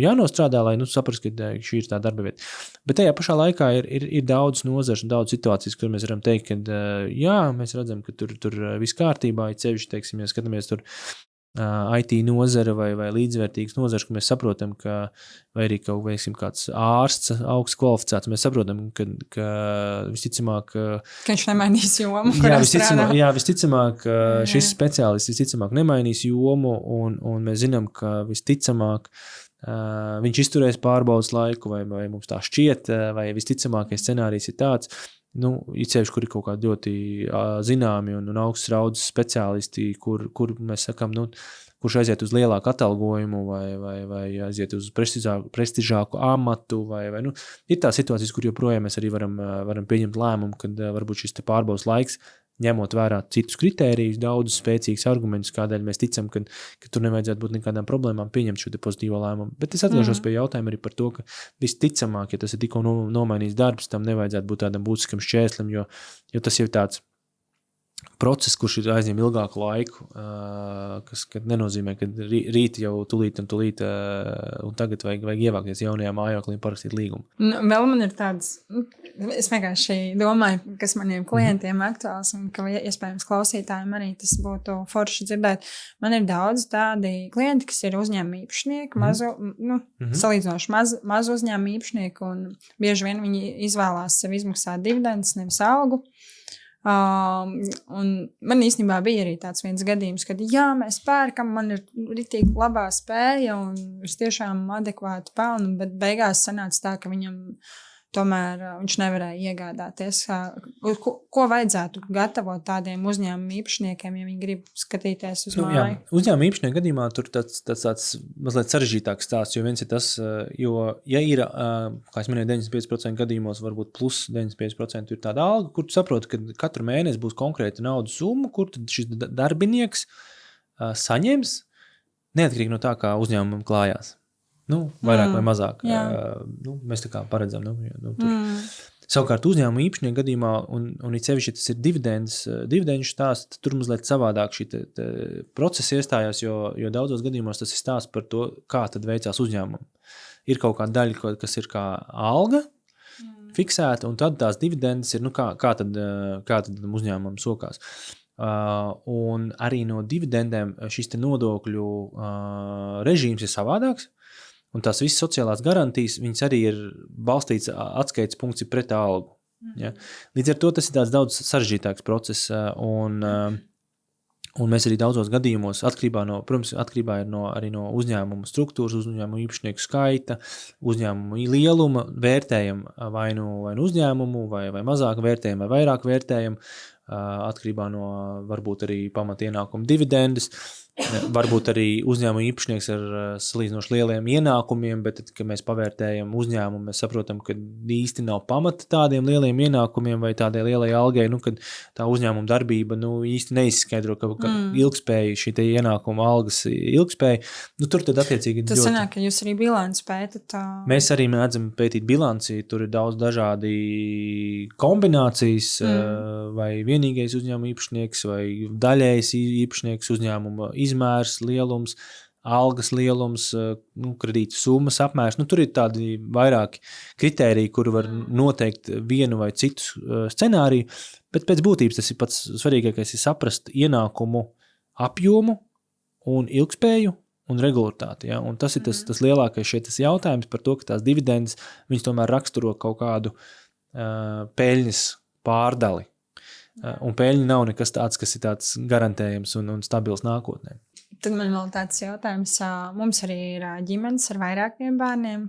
jānostrādā, lai saprast, ka šī ir tā darba vieta. Bet tajā pašā laikā ir daudz nozars un daudz situācijas, kur mēs varam teikt, ka jā, mēs redzam, ka tur viss kārtībā, ir cevišķi, ja skatāmies tur IT nozara vai līdzvērtīgas nozars, ka mēs saprotam, ka vai arī kāds ārsts augsts kvalificēts, mēs saprotam, ka visticamāk... Ka viņš nemainīs jomu, kurā strādā. Jā, visticamāk, šis speciālists visticamāk nemainīs jomu, un mēs zinām, ka visticamāk viņš izturēs pārbaudas laiku, vai mums tā šķiet, vai visticamākais scenārijs ir tāds, īcevišķi, kur ir kaut kādi ļoti zināmi un augstas raudzes speciālisti, kur mēs sakam, kurš aiziet uz lielāku atalgojumu vai aiziet uz prestižāku amatu, ir tā situācijas, kur joprojām mēs arī varam pieņemt lēmumu, kad varbūt šis pārbaudas laiks ņemot vērā citus kritērijus, daudzus spēcīgus argumentus, kādēļ mēs ticam, ka tur nevajadzētu būt nekādām problēmām pieņemt šo te pozitīvo lēmumu. Bet es atgriežos pie jautājuma arī par to, ka visticamāk, ja tas ir tikko nomainījis darbs, tam nevajadzētu būt tādam būtiskam šķēslim, jo tas jau tāds process, kurš ir aizņem ilgāku laiku, kas nenozīmē, ka rīt jau tulīt un tagad vajag ievākties jaunajā mājokli un parakstīt līgumu. Vēl man ir tāds, es vienkārši domāju, kas maniem klientiem aktuāls un ka iespējams klausītājiem arī tas būtu forši dzirdēt. Man ir daudz tādi klienti, kas ir uzņēmuma īpašnieki, salīdzinoši mazu uzņēmuma īpašnieki, un bieži vien viņi izvēlās sev izmaksāt dividendus, nevis algu. Un man īstenībā bija arī tāds viens gadījums, kad mēs pērkam, man ir ritīgi labā spēja un es tiešām adekvāti pelnu, bet beigās sanāca tā, ka viņam tomēr viņš nevarēja iegādāties. Ko vajadzētu gatavot tādiem uzņēmumu īpašniekiem, ja viņi grib skatīties uz māju? Jā, uzņēmumu īpašnieku gadījumā tur tāds mazliet sarežģītāks stāsts, jo viens ir tas, jo, ja ir, kā es minēju, 95% gadījumos, varbūt plus 95% ir tāda alga, kur tu saproti, ka katru mēnesi būs konkrēta naudas summa, kur tad šis darbinieks saņems, neatkarīgi no tā, kā uzņēmumam klājās. Vairāk vai mazāk. Mēs tā kā paredzam. Tur. Savukārt uzņēmuma īpašnieku gadījumā, un it sevišķi tas ir dividendu stāsts, tur mazliet savādāk šī procesa iestājās, jo daudzos gadījumos tas ir stāsts par to, kā tad veicās uzņēmumam. Ir kaut kāda daļa, kas ir kā alga fiksēta, un tad tās dividendes ir, kā tad uzņēmumam sokās. Un arī no dividendēm šis te nodokļu režīms ir savādāks. Un tās visas sociālās garantijas, viņas arī ir balstīts atskaites punkts ir pret algu. Ja? Līdz ar to tas ir tāds daudz sarežģītāks process, un mēs arī daudzos gadījumos, atkarībā arī no uzņēmuma struktūras, uzņēmuma īpašnieku skaita, uzņēmuma lieluma, vērtējam vai nu uzņēmumu, vai mazāk vērtējam, vai vairāk vērtējam, atkarībā no varbūt arī pamatienākuma dividendes. Varbūt arī uzņēmuma īpašnieks ar salīdzinoši lieliem ienākumiem, bet tad, kad mēs pavērtējam uzņēmumu, mēs saprotam, ka īsti nav pamata tādiem lieliem ienākumiem vai tādai lielai algai, kad tā uzņēmuma darbība īsti neizskaidro, ka ilgspēja šī te ienākuma algas ilgspēja. Tur tad attiecīgi tas sanāk, ka jūs arī bilanci pētat. Mēs arī mēdzam pētīt bilanci, tur ir daudz dažādi kombinācijas, vai vienīgais uzņēmuma īpašnieks, vai daļējs īpašnieks uzņēmuma izmērs, lielums, algas lielums, kredītu summas apmērs. Tur ir tādi vairāki kritēriji, kuri var noteikt vienu vai citu scenāriju, bet pēc būtības tas ir pats svarīgākais ir saprast ienākumu apjomu un ilgspēju un regularitāti. Ja? Un tas ir tas lielākais tas jautājums par to, ka tās dividendes, viņas tomēr raksturo kaut kādu peļņas pārdali. Un peļņa nav nekas tāds, kas ir tāds garantējams un stabils nākotnē. Tad man vēl tāds jautājums. Mums arī ir ģimenes ar vairākiem bērniem.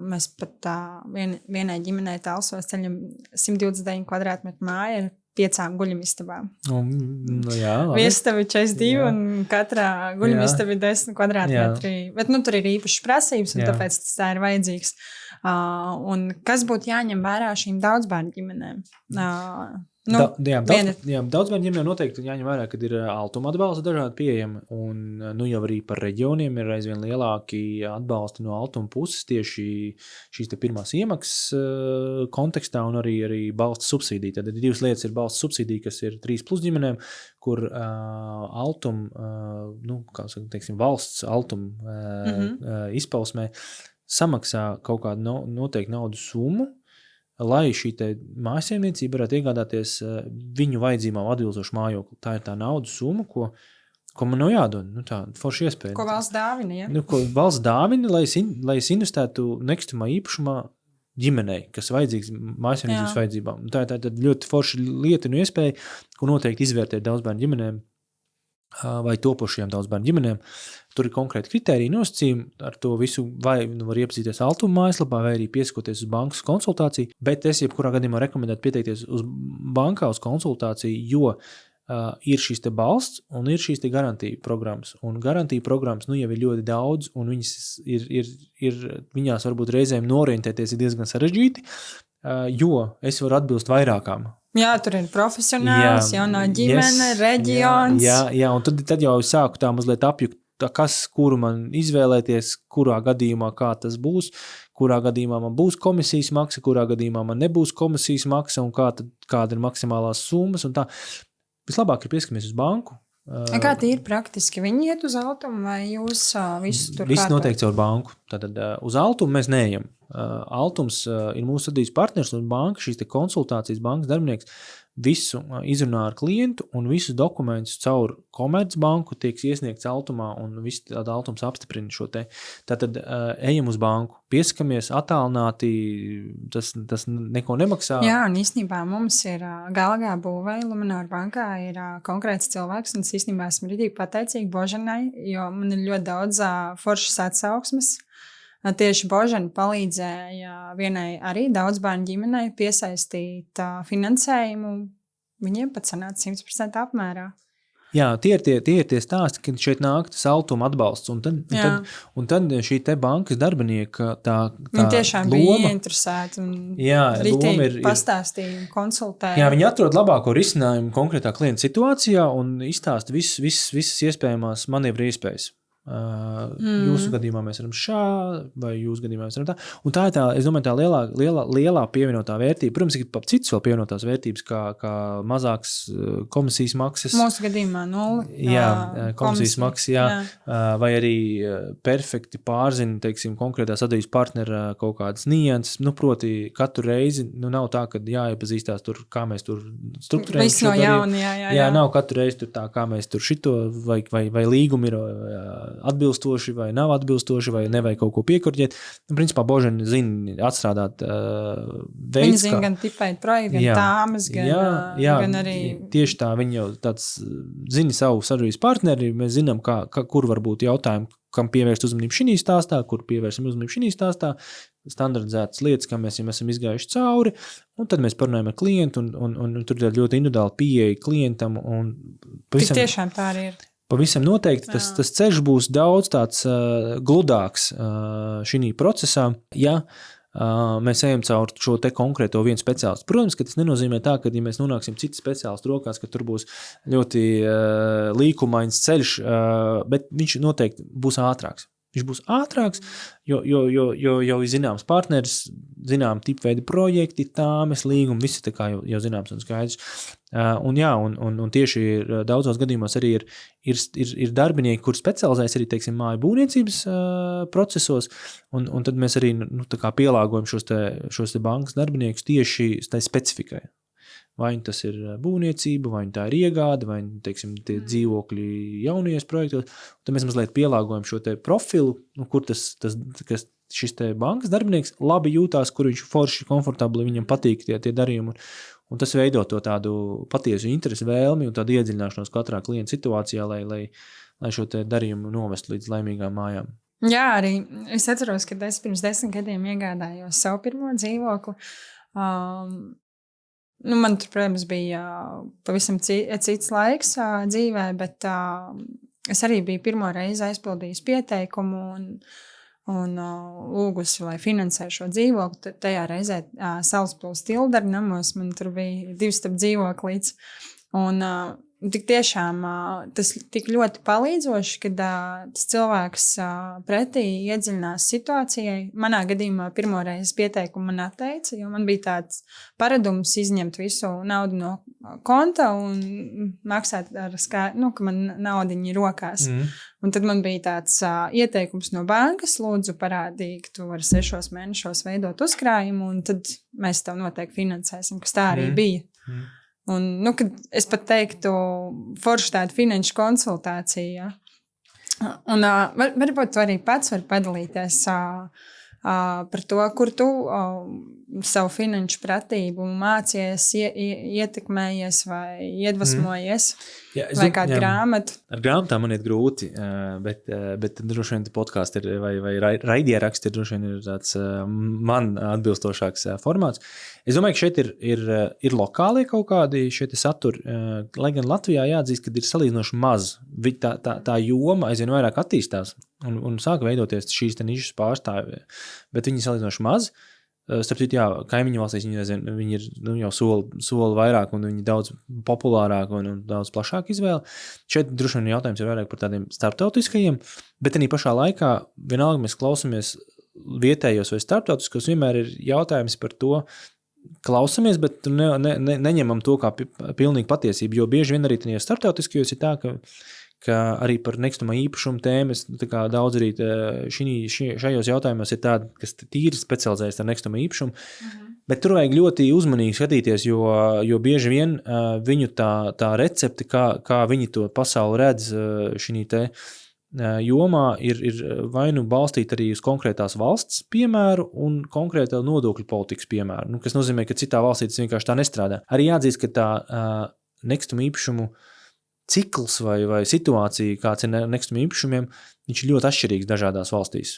Mēs pat vienai ģimenei Talsos ceļam 129 kvadrātmetru māju ar 5 guļamistabām. Viestaba 42 un katrā guļamistaba ir 10 kvadrātmetri. Bet tur ir īpašas prasības, un tāpēc tas tā ir vajadzīgs. Un kas būtu jāņem vērā šīm daudzbērnu ģimenēm? Daudzbērnu ģimenēm noteikti jāņem vērā, kad ir altuma atbalsta dažādi pieejami, un jau arī par reģioniem ir aizvien lielāki atbalsti no altuma puses tieši šīs te pirmās iemaksas kontekstā un arī balsta subsīdija. Tad ir divas lietas, ir balsta subsīdija, kas ir 3+ ģimenēm, kur valsts altuma izpausmē samaksā kaut kādu noteiktu naudas summu, lai šī mājsaimniecība varētu iegādāties viņu vajadzībām atbilstošu mājokli. Tā ir tā naudas summa, ko man nav jādod. Tā forša iespēja. Ko valsts dāvina, ja? Ko valsts dāvina, lai es investētu nekustamā īpašumā ģimenei, kas vajadzīgs mājsaimniecības vajadzībām. Tā ir ļoti forša lieta un iespēja, ko noteikti izvērtēt daudzbērnu ģimenēm vai topošajām daudzbērnu ģimenēm. Tur ir konkrēti kritēriji nosacījumi, ar to visu vai var iepazīties altuma mājaslapā, vai arī piesakoties uz bankas konsultāciju, bet es jebkurā gadījumā rekomendētu pieteikties uz bankā uz konsultāciju, jo ir šīs te balsts un ir šīs te garantija programmas. Un garantija programmas jau ir ļoti daudz, un viņās varbūt reizēm norientēties ir diezgan sarežģīti, jo es varu atbilst vairākām Jā, tur ir profesionāls, jaunā ģimene, reģions. Jā, un tad jau sāku tā mazliet apjukt, kuru man izvēlēties, kurā gadījumā kā tas būs, kurā gadījumā man būs komisijas maksa, kurā gadījumā man nebūs komisijas maksa un kāda ir maksimālās summas un tā. Vislabāk ir pieskamies uz banku. Kā tīri praktiski? Viņi iet uz Altumu vai jūs visus tur Viss noteikti caur banku. Tātad uz Altumu mēs neejam. Altums ir mūsu sadarbības partners un banka, šīs te konsultācijas bankas darbinieks visu izrunā ar klientu un visus dokumentus caur Komercbanku tiek iesniegts Altumā un viss tāda Altums apstiprina šo te. Tātad ejam uz banku, piesakamies attālināti, tas neko nemaksā. Jā, un īstenībā mums ir Galgā būvē, Luminor bankā ir konkrēts cilvēks, un es īstenībā esmu rītīgi pateicīga Božanai, jo man ir ļoti daudz foršas atsauksmes. Tieši Božana palīdzēja vienai arī daudzbērnu ģimenei piesaistīt finansējumu. Viņiem pat sanāca 100% apmērā. Jā, tie ir tie stāsti, kad šeit nāk tas Altuma atbalsts. Un tad šī te bankas darbinieka tā viņi tiešām loma, bija ieinteresēti un rītīgi pastāstīja un konsultēja. Jā, viņi atrod labāko risinājumu konkrētā klienta situācijā un izstāsta visas iespējamās manevru iespējas. Jūsu gadījumā mēs varam šā, vai jūsu gadījumā mēs varam tā. Un tā ir es domāju, tā lielā pievienotā vērtība. Protams, ir citas vēl pievienotās vērtības, kā mazāks komisijas maksas. Mūsu gadījumā 0. Jā, komisijas maksas, jā. Vai arī perfekti pārzina, teiksim, konkrētā sadarbības partnera kaut kādas nianses. Proti, katru reizi, nav tā, ka jāiepazīstās tur, kā mēs tur strukturējam. Viss no jauna, jā. Nav katru reizi tur tā, kā mēs tur šito, vai līgumi ir atbilstoši vai nav atbilstoši, vai nevajag kaut ko piekorģēt. Principā Božena zina atstrādāt veids. Viņa zina gan tipēt projektu, gan tāmas, gan arī... Tieši tā, viņa jau tāds zina savu sadarbības partneri, mēs zinām, kur var būt jautājumi, kam pievērst uzmanību šī stāstā, kur pievērsim uzmanību šī stāstā, standardizētas lietas, kam mēs jau esam izgājuši cauri, un tad mēs parunājam ar klientu, un tur ir ļoti individuāli pieeja klientam. Tik tiešām tā arī ir. Pavisam noteikti tas ceļš būs daudz tāds gludāks šī procesā, ja mēs ejam caur šo te konkrēto vienu speciālistu. Protams, ka tas nenozīmē tā, ka ja mēs nonāksim citu speciālistu rokās, ka tur būs ļoti līkumains ceļš, bet viņš noteikti būs ātrāks. Viņš būs ātrāks, jo jau ir zināms partneris, zinām tipveidi projekti, tāmes, līgumi, visi tā kā jau zināms un skaidrs. Un tieši daudzos gadījumos arī ir darbinieki, kur specializējas arī, teiksim, māju būvniecības procesos, un tad mēs arī tā kā pielāgojam šos te bankas darbiniekus tieši tai specifikai. Vai tas ir būvniecība, vai tā ir iegāde, vai, teiksim, tie dzīvokļi jaunajos projektos. Tad mēs mazliet pielāgojam šo te profilu, kur šis te bankas darbinieks labi jūtās, kur viņš forši, komfortabli, viņam patīk tie darījumi. Un tas veido to tādu patiesu interesi, vēlmi un tādu iedziļināšanos katrā klienta situācijā, lai šo te darījumu novestu līdz laimīgām mājām. Jā, arī es atceros, ka es pirms 10 gadiem iegādājos savu pirmo dzīvokli. Man tur, protams, bija pavisam cits laiks dzīvē, bet es arī biju pirmo reizi aizpildījis pieteikumu un lūgusi, lai finansē šo dzīvokli. Tajā reizē Salaspils Tildaru namos man tur bija 2 stab dzīvoklīts. Un tik tiešām tas tik ļoti palīdzoši, kad tas cilvēks pretī iedziļinās situācijai. Manā gadījumā pirmoreiz pieteikumu man atteica, jo man bija tāds paradums izņemt visu naudu no konta un maksāt ka man naudiņi rokās. Un tad man bija tāds ieteikums no bankas, lūdzu parādī, ka tu vari 6 mēnešos veidot uzkrājumu, un tad mēs tev noteikti finansēsim, kas tā arī bija. Un, kad es pat teiktu, forši tāda finanšu konsultācija. Un varbūt tu arī pats vari padalīties par to, kur tu savu finanšu pratību mācies, ietekmējies vai iedvesmojies, vai kādu grāmatu. Ar grāmatām man iet grūti, bet droši vien podkāsts vai raidieraksti droši vien ir tāds man atbilstošāks formāts. Es domāju, ka šeit ir lokāli kaut kādi šie saturi, lai gan Latvijā jāatzīst, ka ir salīdzinoši maz. Tā joma aizvien vairāk attīstās un sāk veidoties šīs te nišas pārstāvji, bet viņi salīdzinoši maz. Starp citu, kaimiņu valstīs viņi ir jau soli vairāk un viņi daudz populārāk un daudz plašāk izvēle. Šeit droši vien jautājums ir vairāk par tādiem starptautiskajiem, bet arī pašā laikā vienalga mēs klausamies vietējos vai starptautiskos, vienmēr ir jautājums par to, klausamies, bet neņemam to kā pilnīgi patiesību, jo bieži vien arī tajos starptautiskajos ir tā, ka arī par nekustamā īpašuma tēmas, daudz arī šajos jautājumos ir tādi, kas tīri specializējas ar nekustamā īpašumu, bet tur vajag ļoti uzmanīgi skatīties, jo bieži vien viņu tā recepte, kā viņi to pasauli redz šī te jomā, ir vai nu balstīt arī uz konkrētās valsts piemēru un konkrētā nodokļu politikas piemēru, kas nozīmē, ka citā valstī tas vienkārši tā nestrādā. Arī jāatzīst, ka tā nekustamā īpašumu cikls vai situācija, kāds ir nekustamiem īpašumiem, viņš ir ļoti atšķirīgs dažādās valstīs.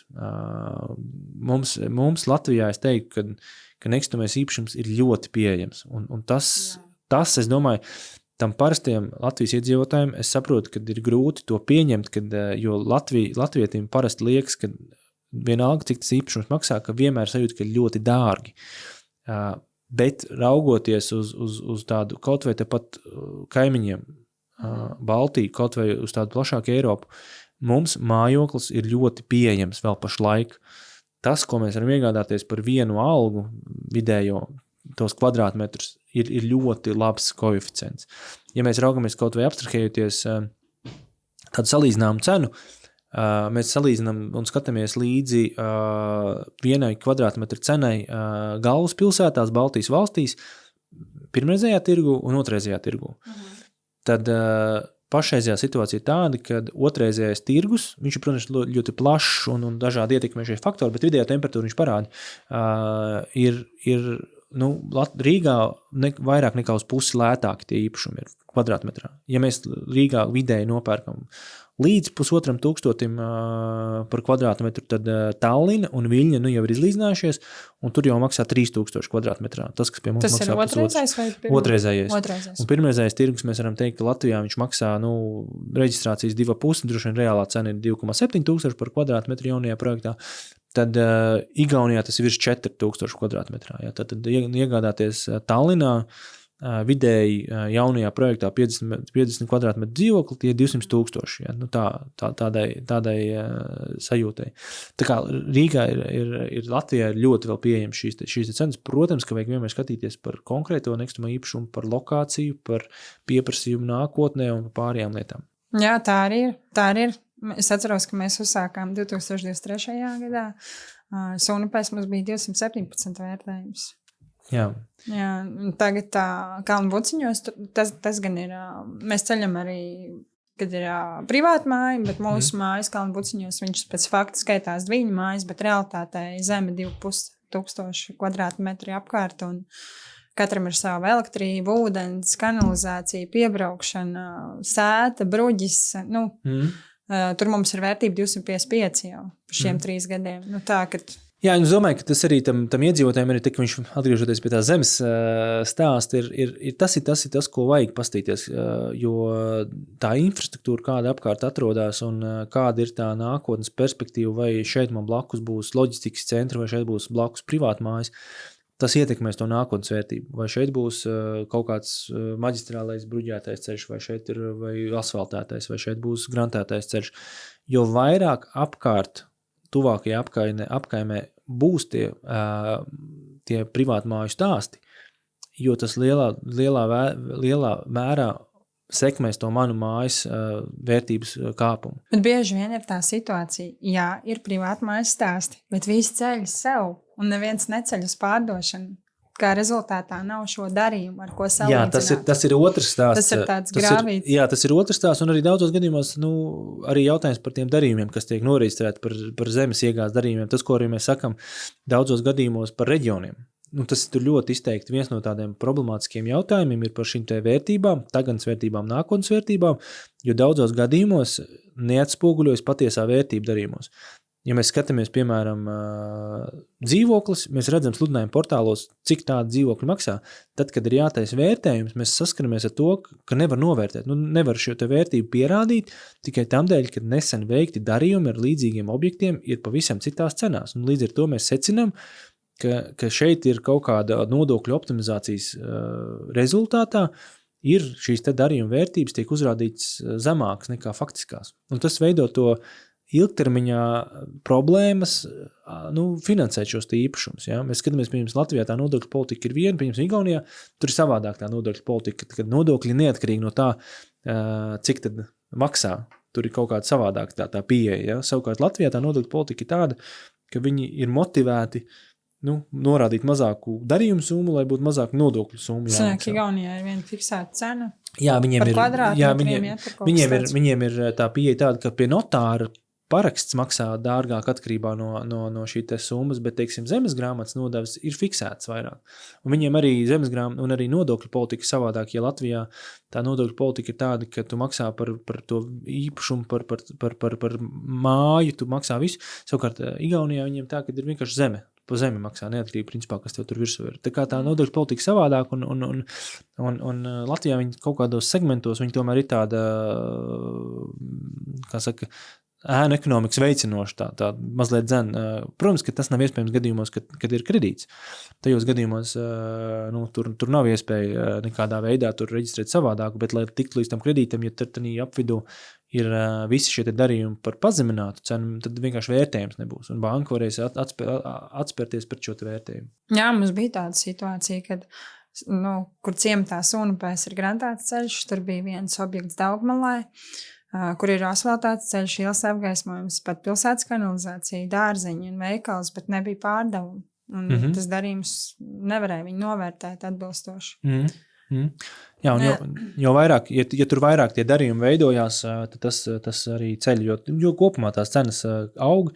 Mums Latvijā es teiktu, ka nekustamais īpašums ir ļoti pieejams. Un tas, es domāju, tam parastiem Latvijas iedzīvotājiem, es saprotu, ka ir grūti to pieņemt, jo latvietim parasti liekas, ka vienalga, cik tas īpašums maksā, ka vienmēr sajūt, ka ir ļoti dārgi. Bet raugoties uz tādu kaut vai tepat kaimiņiem, Baltiju, kaut vai uz tādu plašāku Eiropu, mums mājoklis ir ļoti pieejams vēl pašlaik. Tas, ko mēs varam iegādāties par vienu algu vidējo, tos kvadrātmetrus, ir ļoti labs koeficients. Ja mēs raugamies kaut vai abstrahējoties tādu salīdzināmu cenu, mēs salīdzinām un skatāmies līdzi vienai kvadrātmetru cenai galvaspilsētās, Baltijas valstīs, pirmreizējā tirgu un otrreizējā tirgu. Tad pašreizējā situācija ir tāda, ka otrreizējais tirgus, viņš ir, protams, ļoti plašs un dažādi ietekmēšie faktori, bet vidējā temperatūra viņš parāda, ir Rīgā vairāk nekā uz pusi lētāki tie īpašumi ir kvadrātmetrā. Ja mēs Rīgā vidēji nopērkam līdz 1,500 par kvadrātmetru, tad Tallina un Viļņa jau ir izlīdzinājušies, un tur jau maksā 3,000 kvadrātmetrā. Tas, kas pie mums maksā otrreizējais vai otrreizējais. Un pirmreizējais tirgus mēs varam teikt, ka Latvijā viņš maksā reģistrācijas 2,5, droši vien reālā cena ir 2,7 tūkstoši par kvadrātmetru jaunajā projektā. Tad Igaunijā tas ir virs 4,000 kvadrātmetrā. Ja? Tad iegādāties Tallinā vidēji jaunajā projektā 50 kvadrātmetru dzīvokli, tie 200,000. Ja? Tādai sajūtai. Tā kā Rīgā ir Latvijā ir ļoti vēl pieejams šīs cenas. Protams, ka vajag vienmēr skatīties par konkrēto nekustamā īpašumu, par lokāciju, par pieprasījumu nākotnē un pārējām lietām. Jā, tā arī ir. Es atceros, ka mēs uzsākām 2023. gadā. Sunipēs mums bija 217 vērtējums. Jā, tagad Kalnu Buciņos, tas gan ir, mēs ceļam arī, kad ir privāta māja, bet mūsu mājas Kalnu Buciņos, viņš pēc fakta skaitās dviņu mājas, bet realitātē zeme 2,500 kvadrātmetri apkārt, un katram ir sava elektrība, ūdens, kanalizācija, piebraukšana, sēta, bruģis, tur mums ir vērtība 255 jau par šiem 3 gadiem. Jā, es domāju, ka tas arī tam iedzīvotājiem ir, ka viņš atgriežoties pie tā zemes stāsta, tas ir tas, ko vajag pastīties, jo tā infrastruktūra, kāda apkārt atrodas un kāda ir tā nākotnes perspektīva, vai šeit man blakus būs loģistikas centri, vai šeit būs blakus privātmājas, tas ietekmēs to nākotnes vērtību. Vai šeit būs kaut kāds maģistrālais bruģētais ceļš, vai šeit ir vai asfaltētais, vai šeit būs grantētais ceļš. Jo vairāk apkārt, tuvākajā apkaimē būs tie privātmāju stāsti, jo tas lielā mērā sekmēs to manu mājas vērtības kāpumu. Bet bieži vien ir tā situācija, jā, ir privātmājas stāsti, bet visi ceļ sev, un neviens neceļ uz pārdošanu. Kā rezultātā nav šo darījumu, ar ko salīdzināt. Jā, tas ir otrs stāsts. Tas ir tāds grāvīts. Tas ir otrs stāsts, un arī daudzos gadījumos, arī jautājums par tiem darījumiem, kas tiek noreģistrēti par zemes iegādes darījumiem. Tas, ko arī mēs sakam daudzos gadījumos par reģioniem. Tas ir ļoti izteikti viens no tādiem problemātiskiem jautājumiem ir par šīm te vērtībām, tagadnes vērtībām, nākotnes vērtībām, jo daudzos gadījumos neatspoguļojas patiesā vērtība darījumos. Ja mēs skatāmies, piemēram, dzīvoklis, mēs redzam sludinājumu portālos, cik tāda dzīvokļa maksā. Tad, kad ir jātais vērtējums, mēs saskaramies ar to, ka nevar novērtēt. Nevar šo te vērtību pierādīt tikai tamdēļ, ka nesen veikti darījumi ar līdzīgiem objektiem ir pavisam citās cenās. Līdz ar to mēs secinām, ka šeit ir kaut kāda nodokļu optimizācijas rezultātā, ir šīs te darījuma vērtības tiek uzrādītas zemākas nekā faktiskās. Un tas veido to ilgtermiņā problēmas finansēt šos te īpašumus. Ja? Mēs skatāmies, piemēram, Latvijā tā nodokļu politika ir viena, piemēram, Igaunijā, tur ir savādāk tā nodokļu politika, kad nodokļi neatkarīgi no tā, cik tad maksā. Tur ir kaut kāda savādāk tā pieeja. Ja? Savukārt Latvijā tā nodokļu politika ir tāda, ka viņi ir motivēti norādīt mazāku darījumu summu, lai būtu mazāku nodokļu summu. Sanāk, Igaunijā ir viena fiksēta cena. Jā, viņiem viņiem ir tā pieeja tāda, ka pie notāra paraksts maksā dārgāk atkarībā no šī te summas, bet, teiksim, zemesgrāmatas nodevas ir fiksētas vairāk. Un viņiem arī zemesgrāmata un arī nodokļu politika savādāk, ja Latvijā tā nodokļu politika ir tāda, ka tu maksā par to īpašumu, par māju, tu maksā visu. Savukārt Igaunijā viņiem tā, ka ir vienkārši zeme. Pa zemi maksā neatkarīgi, principā, kas tev tur virsū ir. Tā kā tā nodokļu politika savādāk, un Latvijā viņi kaut kādos segmentos, viņi tomēr ir tāda, kā saka, ēnu ekonomikas veicinoša, tā mazliet dzen. Protams, ka tas nav iespējams gadījumos, kad ir kredīts. Tajos gadījumos tur nav iespēja nekādā veidā tur reģistrēt savādāku, bet, lai tiktu līdz tam kredītam, ja tad apvidū ir visi šie darījumi par pazeminātu cenu, tad vienkārši vērtējums nebūs. Un banka varēs atspērties pret šo vērtējumu. Jā, mums bija tāda situācija, kad, kur ciematā Sunupēs ir grantēts ceļš, tur bija viens objekts Daugmalai, kur ir asfaltāts ceļš, ielas apgaismojums, pat pilsētas kanalizācija, dārziņi un veikals, bet nebija pārdevumu. Un tas darījums nevarēja viņu novērtēt atbilstoši. Jā, un jo vairāk, ja tur vairāk tie darījumi veidojās, tad tas arī ceļ, jo kopumā tās cenas aug,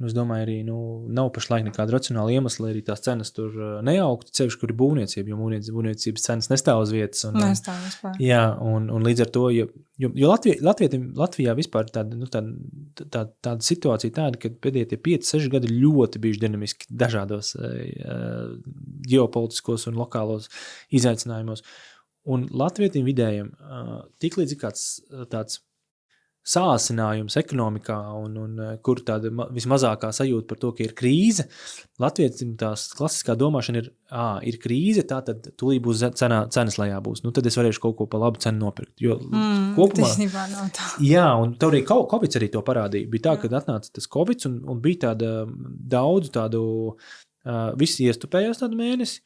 un es domāju arī, nav pašlaik nekāda racionāla iemesla, lai arī tās cenas tur neaugtu, ceļš, kur ir būvniecība, jo būvniecības cenas nestāv uz vietas. Nestāv vispār. Jā, un līdz ar to, jo Latvijā vispār tāda situācija tāda, ka pēdējie tie 5-6 gadi ļoti bijuši dinamiski dažādos ģeopolitiskos un lokālos izaicinājumos. Un latvietim vidējiem tiklīdz ir kāds tāds sāsinājums ekonomikā un kur tāda vismazākā sajūta par to, ka ir krīze, latvietim tās klasiskā domāšana ir krīze, tā tad tūlīt būs cenas lejā būs. Tad es varēšu kaut ko pa labu cenu nopirkt. Jo kopumā... Tisnībā nav tā. Jā, un tev arī Covid arī to parādīja. Bija tā, kad atnāca tas Covid un bija daudz tādu, visi iestupējās tādu mēnesi,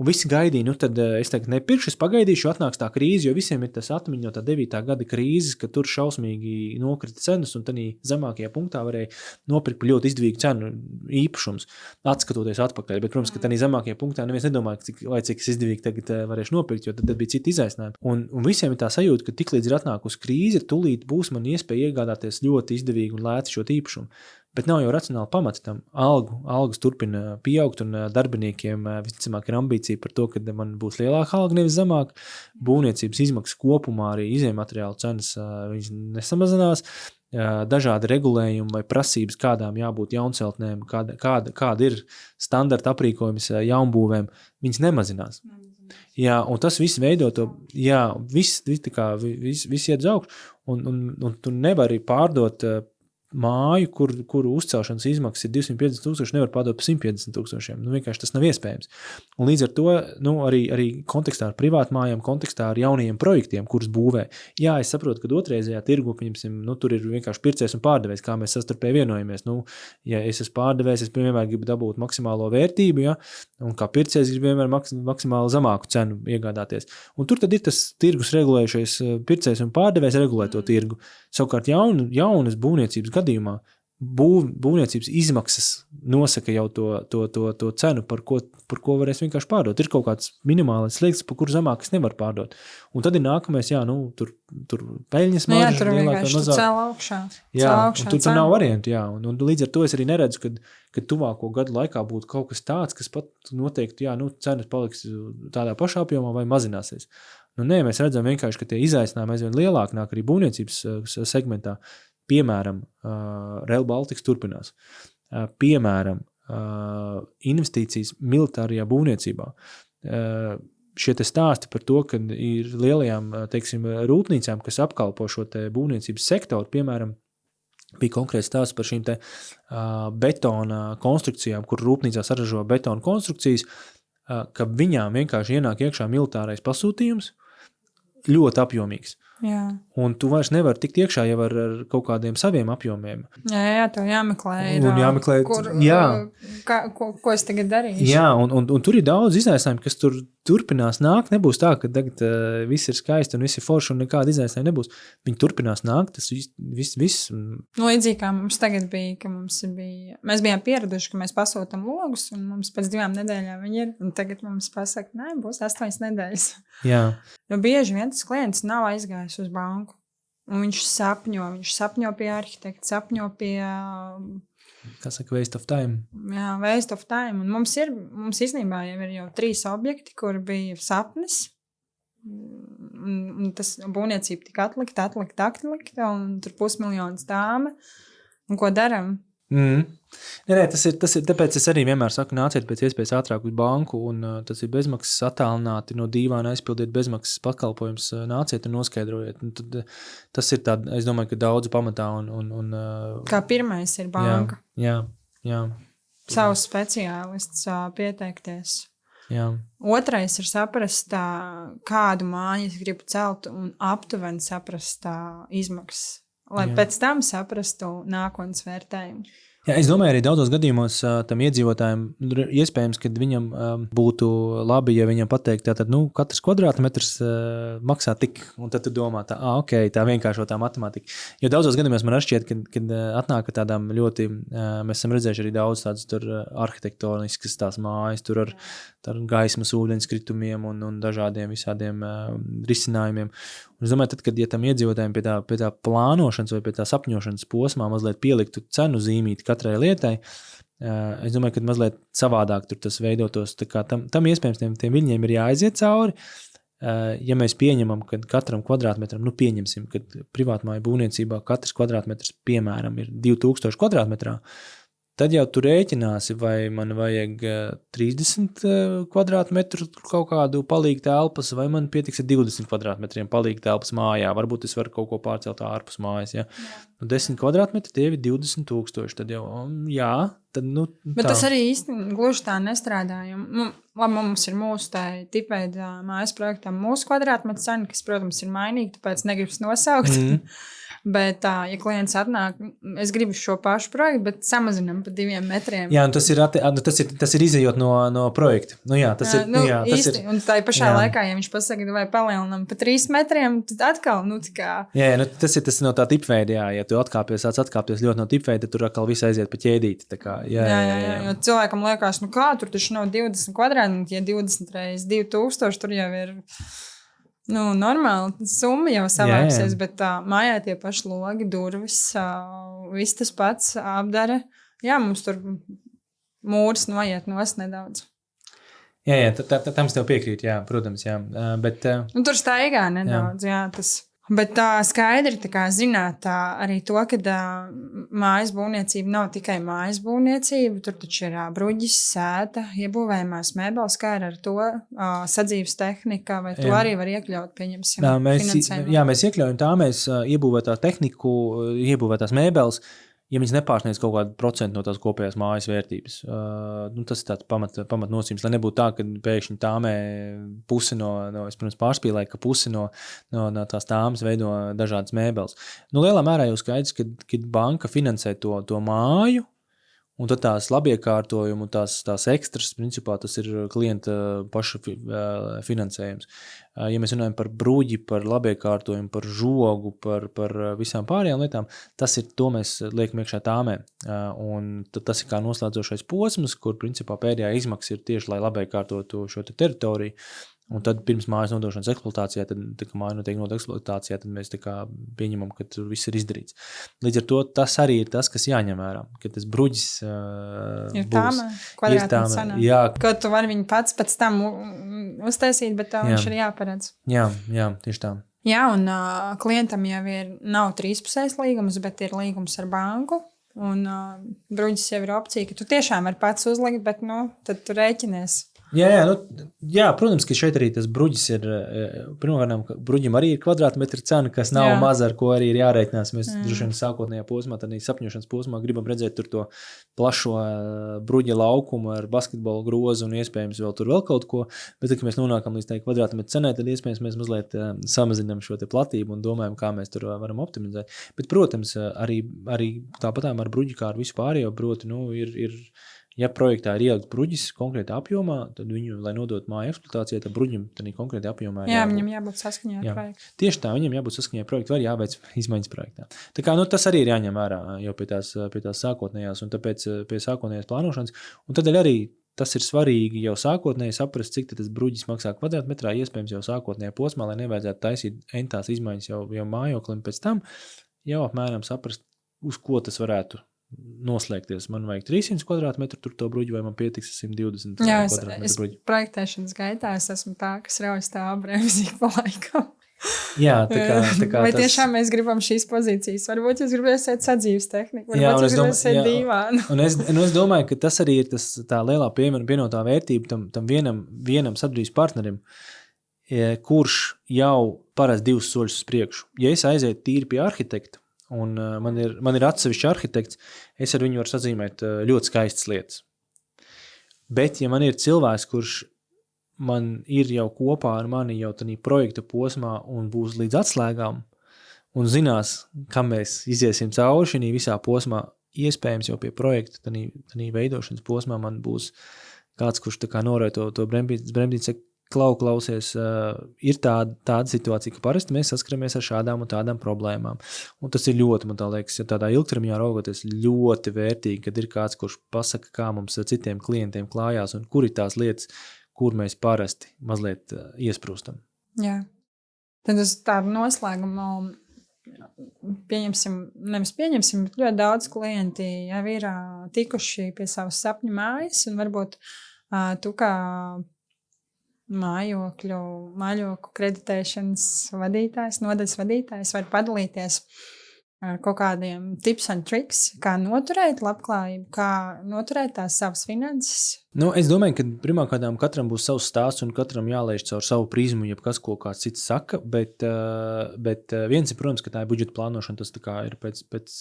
un visi gaidīja, tad es tagad nepirkšu, es pagaidīšu, atnāks tā krīze, jo visiem ir tas atmiņa no tā 9. gada krīzes, ka tur šausmīgi nokrita cenas, un tādā zemākajā punktā varēja nopirkt par ļoti izdevīgu cenu īpašums, atskatoties atpakaļ. Bet, protams, ka tādā zemākajā punktā neviens nedomāja, cik es izdevīgi tagad varēšu nopirkt, jo tad bija citi izaicinājumi. Un visiem ir tā sajūta, ka tiklīdz ir atnākusi krīze, tūlīt būs man iespēja iegādāties ļoti izdevīgi un lēti šo īpašumu. Bet nav jau racionāli pamati tam. Algas turpina pieaugt, un darbiniekiem visticamāk ir ambīcija par to, ka man būs lielāka alga, nevis zemāka. Būvniecības izmaksas kopumā arī izējmateriālu cenas viņas nesamazinās. Dažādi regulējumi vai prasības, kādām jābūt jaunceltnēm, kāda ir standarta aprīkojums jaunbūvēm, viņas nemazinās. Jā, un tas viss veido to, jā, viss iet uz augšu, un tu nevari pārdot māju, kur uzcelšanas izmaksas ir 250,000, nevar pārdot par 150,000. Vienkārši tas nav iespējams. Un līdz ar to, arī kontekstā ar privātmājām, kontekstā ar jaunajiem projektiem, kurus būvē. Jā, es saprotu, ka otrreizējā tirgu, tur ir vienkārši pircējs un pārdevējs, kā mēs sastarpēji vienojamies. Ja es esmu pārdevējs, es vienmēr gribu dabūt maksimālo vērtību, ja? Un kā pircējs gribu vienmēr maksimāli zemāku cenu iegādāties. Un tur tad ir tas tirgus regulējušais pircējs un pārdevējs regulē to tirgu. Savukārt jaunas būvniecības gadījumā būvniecības izmaksas nosaka jau to cenu, par ko varēs vienkārši pārdot. Ir kaut kāds minimālais slieksnis, par kuru zemāk es nevaru pārdot. Un tad ir nākamais, tur peļņas marža. Jā, tur vienkārši cēl augšā. Jā, un tur nav variantu, jā. Un līdz ar to es arī neredzu, ka tuvāko gadu laikā būtu kaut kas tāds, kas pat noteikti, cenas paliks tādā pašā apjomā vai mazināsies. Nē, mēs redzam vienkārši, ka tie izaicinājumi aizvien lielāk nāk arī būvniecības segmentā. Piemēram, Rail Baltica turpinās. Piemēram, investīcijas militārajā būvniecībā. Šie te stāsti par to, ka ir lielajām, rūpnīcām, kas apkalpo šo te būvniecības sektoru, piemēram, bija konkrēts stāsts par šīm te betona konstrukcijām, kur rūpnīcā saražo betona konstrukcijas, ka viņām vienkārši ienāk iekšā militārais pasūtījums, ļoti apjomīgs. Jā. Un tu vairs nevari tikt iekšā jau ar kaut kādiem saviem apjomiem. Jā, tev jāmeklē. Un jāmeklē, ko es tagad darīšu. Jā, un tur ir daudz izaicinājumu, kas tur turpinās nākt. Nebūs tā, ka tagad viss ir skaisti un viss ir forši un nekāda izaicinājuma nebūs. Viņi turpinās nākt, tas viss. Līdzīgi kā mums tagad bija, ka mēs bijām pieraduši, ka mēs pasūtam logus un mums pēc 2 nedēļām viņi ir. Un tagad mums pasaka, nē, būs 8 nedēļas. Jā. Jo bieži vien tas klients nav aizgājis uz banku. Un viņš sapņo pie arhitekta, sapņo pie... Kā saka, waste of time. Jā, waste of time. Un mums īstenībā jau 3 objekti, kur bija sapnis. Un tas būvniecība tika atlikta, un tur 500,000 dāma. Un ko daram? Nē, tas ir, tāpēc es arī vienmēr saku, nāciet pēc iespējas ātrāk uz banku, un tas ir bezmaksas attālināti no dīvāna aizpildiet bezmaksas pakalpojums, nāciet un noskaidrojiet. Un tad, tas ir tād, es domāju, ka daudzu pamatā un kā pirmais ir banka. Jā. Savus speciālists pieteikties. Jā. Otrais ir saprast, kādu māju es gribu celt un aptuveni saprast izmaksas. Lai pēc tam saprastu nākotnes vērtējumu. Jā, es domāju, arī daudzos gadījumos tam iedzīvotājiem iespējams, ka viņam būtu labi, ja viņam pateikt, tātad, katrs kvadrātmetrs maksā tik, un tad tu domā, ok, tā vienkāršotā matemātika. Jo daudzos gadījumos man šķiet, kad atnāk tādām ļoti, mēs esam redzējuši arī daudz tādas tur arhitektoniskas tās mājas, tur ar gaismas ūdenskritumiem un dažādiem visādiem risinājumiem. Un es domāju, tad, kad tam iedzīvotājiem pie tā plānošanas vai pie tā sapņošanas posmā mazliet pieliktu cenu zīmīti katrai lietai, es domāju, ka mazliet savādāk tur tas veidotos. Tā kā tam iespējams tiem viļņiem ir jāaiziet cauri. Ja mēs pieņemam, ka katram kvadrātmetram, pieņemsim, ka privātmāju būvniecībā katrs kvadrātmetrs, piemēram, ir 2000 kvadrātmetrā, tad jau tu rēķināsi, vai man vajag 30 kvadrātmetru kaut kādu palīgu telpas, vai man pietiks ar 20 kvadrātmetriem palīgu telpas mājā. Varbūt es varu kaut ko pārcelt ārpus mājas. Ja? 10 kvadrātmetri tie ir 20,000. Tad jau, tad Bet tas arī īsti gluži tā nestrādā. Labi, mums ir mūsu tipveida mājas projektam mūsu kvadrātmetru cena, kas, protams, ir mainīga, tāpēc negribas nosaukt. Bet, ja klients atnāk, es gribu šo pašu projektu, bet samazinam pa 2 metriem. Jā, un tas ir izejot no projekta. Tas ir. Un tā pašā laikā, ja viņš pasaka, vai palielinam pa 3 metriem, tad atkal, Jā, tas ir no tā tipveida, ja tu atkāpies ļoti no tipveida, tad tur atkal viss aiziet pa ķēdīti. Jā. Jo cilvēkam liekas, kā tur taču nav 20 kvadrātmetri, ja 20 reiz 2000, tur jau ir... normāli summa jau savāksies, bet mājā tie paši logi, durvis, viss tas pats apdara. Jā, mums tur mūris noiet nost nedaudz. Jā, tam es tev piekrītu, jā, protams, jā. Bet, tur staigā nedaudz, jā tas... Bet skaidri zināt arī to, ka mājas būvniecība nav tikai mājas būvniecība, tur taču ir bruģis, sēta, iebūvējumās mēbeles, kā ar to sadzīves tehnika, vai to arī var iekļaut, pieņemsim, finansējumu. Jā, mēs iekļaujam mēs iebūvētā tehniku, iebūvētās mēbeles, ja viņas nepārsniedz kaut kādu procentu no tās kopējās mājas vērtības. Tas ir tāds pamatnosacījums, lai nebūtu tā, ka pēkšņi tāmē pusi es, protams, pārspīlēju, ka pusi no tās tāmas veido dažādas mēbeles. Lielā mērā jau skaidrs, ka banka finansē to māju, un tad tās labiekārtojumu, tās ekstras, principā tas ir klienta paša finansējums. Ja mēs runājam par bruģi, par labiekārtojumu, par žogu, par visām pārējām lietām, to mēs liekam iekšā tāmē. Un tas ir kā noslēdzošais posms, kur principā pēdējā izmaksa ir tieši, lai labiekārtotu šo teritoriju. Un tad pirms mājas nodošanas eksploatācijā, tad kā māja notiek nodota eksploatācijā, tad mēs pieņemam, ka tur viss ir izdarīts. Līdz ar to tas arī ir tas, kas jāņem vērā, ka tas bruģis ir tāma, kvadrātmetrs sanā. Ka tu vari viņu pats pēc tam uztaisīt, bet viņš ir jāparedz. Jā, tieši tā. Jā, un klientam jau nav 3-pusējs līgums, bet ir līgums ar banku. Un bruģis jau ir opcija, ka tu tiešām vari pats uzlikt, bet tad tu rēķinies. Protams, ka šeit arī tas bruģis ir, pirmkārt, bruģim arī ir kvadrātmetru cena, kas nav maza, ar ko arī ir jārēķinās. Mēs droši vien sākotnējā posmā, tad sapņošanas posmā gribam redzēt tur to plašo bruģa laukumu ar basketbolu grozu un iespējams vēl kaut ko, bet tad, kad mēs nonākam līdz tai kvadrātmetru cenai, tad iespējams mēs mazliet samazinām šo te platību un domājam, kā mēs tur varam optimizēt. Bet, protams, arī tāpatām ar bruģi, kā ar visu pārējo, proti, ja projektā ir ielikt bruģis konkrētā apjomā, tad viņu, lai nodot māju eksploatācijai, tad bruģim tādā konkrētā apjomā viņam jābūt saskaņā ar projektu. Tieši tā, viņam jābūt saskaņā ar projektu, vai jāveic izmaiņas projektā. Tā kā, tas arī ir jāņem vērā jau pie tās sākotnējās un tāpēc pie sākotnējās plānošanas. Un tad arī tas ir svarīgi jau sākotnēji saprast, cik tas bruģis maksā kvadrātmetrā, iespējams jau sākotnējā posmā, lai nevajadzētu taisīt entās izmaiņas jau mājoklim pēc tam, jau apmēram saprast, uz ko tas varētu noslēgties. Man vajag 300 kvadrātmetru tur to bruģi, vai man pietiks 120 kvadrātmetru bruģi. Projektēšanas gaitā es esmu tā, kas rauj stāv bremzīgi pa laikam. Jā, tā kā vai tiešām mēs gribam šīs pozīcijas? Varbūt jūs gribēsiet sadzīves tehniku, varbūt jūs gribēsiet dīvānu. Un es domāju, ka tas arī ir tā lielā pienotā vērtība tam vienam sadarbības partnerim, kurš jau parasti 2 soļus uz priekšu. Ja es aizietu tīri pie arhitekta, un man ir atsevišķi arhitekts, es ar viņu varu sazīmēt ļoti skaistas lietas. Bet, ja man ir cilvēks, kurš man ir jau kopā ar mani jau tādā projekta posmā un būs līdz atslēgām un zinās, kam mēs iziesim cauri šī visā posmā, iespējams jau pie projekta tādā veidošanas posmā man būs kāds, kurš tā kā norāja to bremdīti, klausies, ir tāda situācija, ka parasti mēs saskaramies ar šādām un tādām problēmām. Un tas ir ļoti, man tā liekas, ja tādā ilgtermiņā raugoties ļoti vērtīgi, kad ir kāds, kurš pasaka, kā mums ar citiem klientiem klājās un kur ir tās lietas, kur mēs parasti mazliet iesprūstam. Jā. Tad uz tādu noslēgumu pieņemsim, bet ļoti daudz klienti jau ir tikuši pie savas sapņu mājas un varbūt tu kā mājokļu kreditēšanas vadītājs, nodaļas vadītājs var padalīties ar kaut kādiem tips un triks, kā noturēt labklājību, kā noturēt tās savas finanses? Es domāju, ka pirmkārt katram būs savs stāsts un katram jālaiž caur savu prizmu, jebkas, ko kāds cits saka, bet viens ir, protams, ka tā ir budžeta plānošana, tas tā kā ir pēc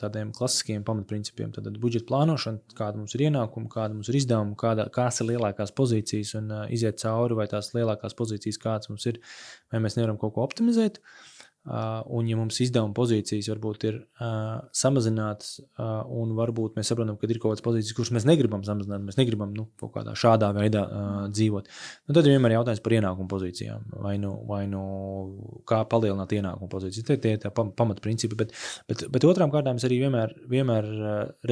tādiem klasiskiem pamatprincipiem. Tad budžeta plānošana, kāda mums ir ienākuma, kāda mums ir izdevuma, kādas ir lielākās pozīcijas un iziet cauri, vai tās lielākās pozīcijas kādas mums ir, vai mēs nevaram kaut ko optimizēt. Un ja mums izdevuma pozīcijas varbūt ir samazinātas un varbūt mēs saprotam, ka ir kaut kādas pozīcijas, kuras mēs negribam samazināt, mēs negribam kaut kādā šādā veidā dzīvot. Tad ir vienmēr jautājums par ienākumu pozīcijām vai kā palielināt ienākumu pozīciju. Tie ir tā pamatprincipi, bet otrām kārtām es arī vienmēr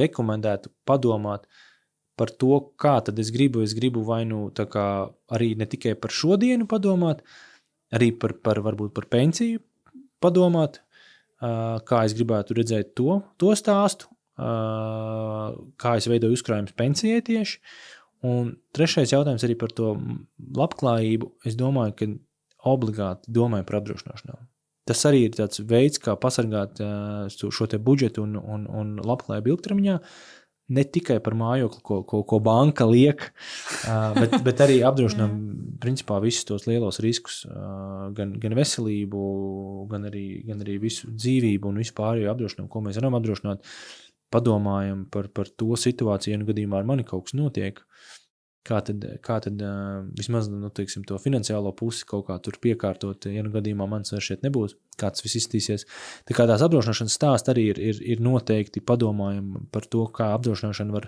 rekomendētu padomāt par to, kā tad es gribu vai tā kā arī ne tikai par šodienu padomāt, arī varbūt par pensiju padomāt, kā es gribētu redzēt to stāstu, kā es veidoju uzkrājumus pensijai tieši. Un trešais jautājums arī par to labklājību. Es domāju, ka obligāti domāju par apdrošināšanām. Tas arī ir tāds veids, kā pasargāt šo te budžetu un labklājību ilgtermiņā. Ne tikai par mājokli, ko banka liek, bet arī apdrošinām principā visus tos lielos riskus, gan veselību, gan arī visu dzīvību un visu pārējo apdrošinājumu, ko mēs varam apdrošināt. Padomājam par to situāciju, ja gadījumā ar mani kaut kas notiek, kā tad vismaz teiksim, to finansiālo pusi kaut kā tur piekārtot, ja gadījumā mans vairs šeit nebūs, kā tas viss izstīsies. Tā kā tās apdrošināšanas stāsti arī ir noteikti padomājam par to, kā apdrošināšana var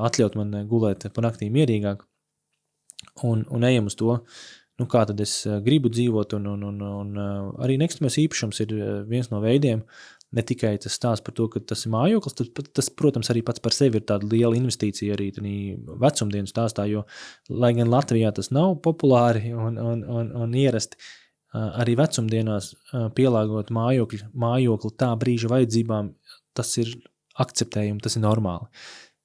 atļaut man gulēt pa naktī mierīgāk un ejam uz to, kā tad es gribu dzīvot un arī nekustamais īpašums ir viens no veidiem, ne tikai tas stāsts par to, ka tas ir mājoklis, tas, protams, arī pats par sevi ir tāda liela investīcija arī vecumdienu stāstā, jo, lai gan Latvijā tas nav populāri un ierasti, arī vecumdienās pielāgot mājokli tā brīža vajadzībām, tas ir akceptējumi, tas ir normāli.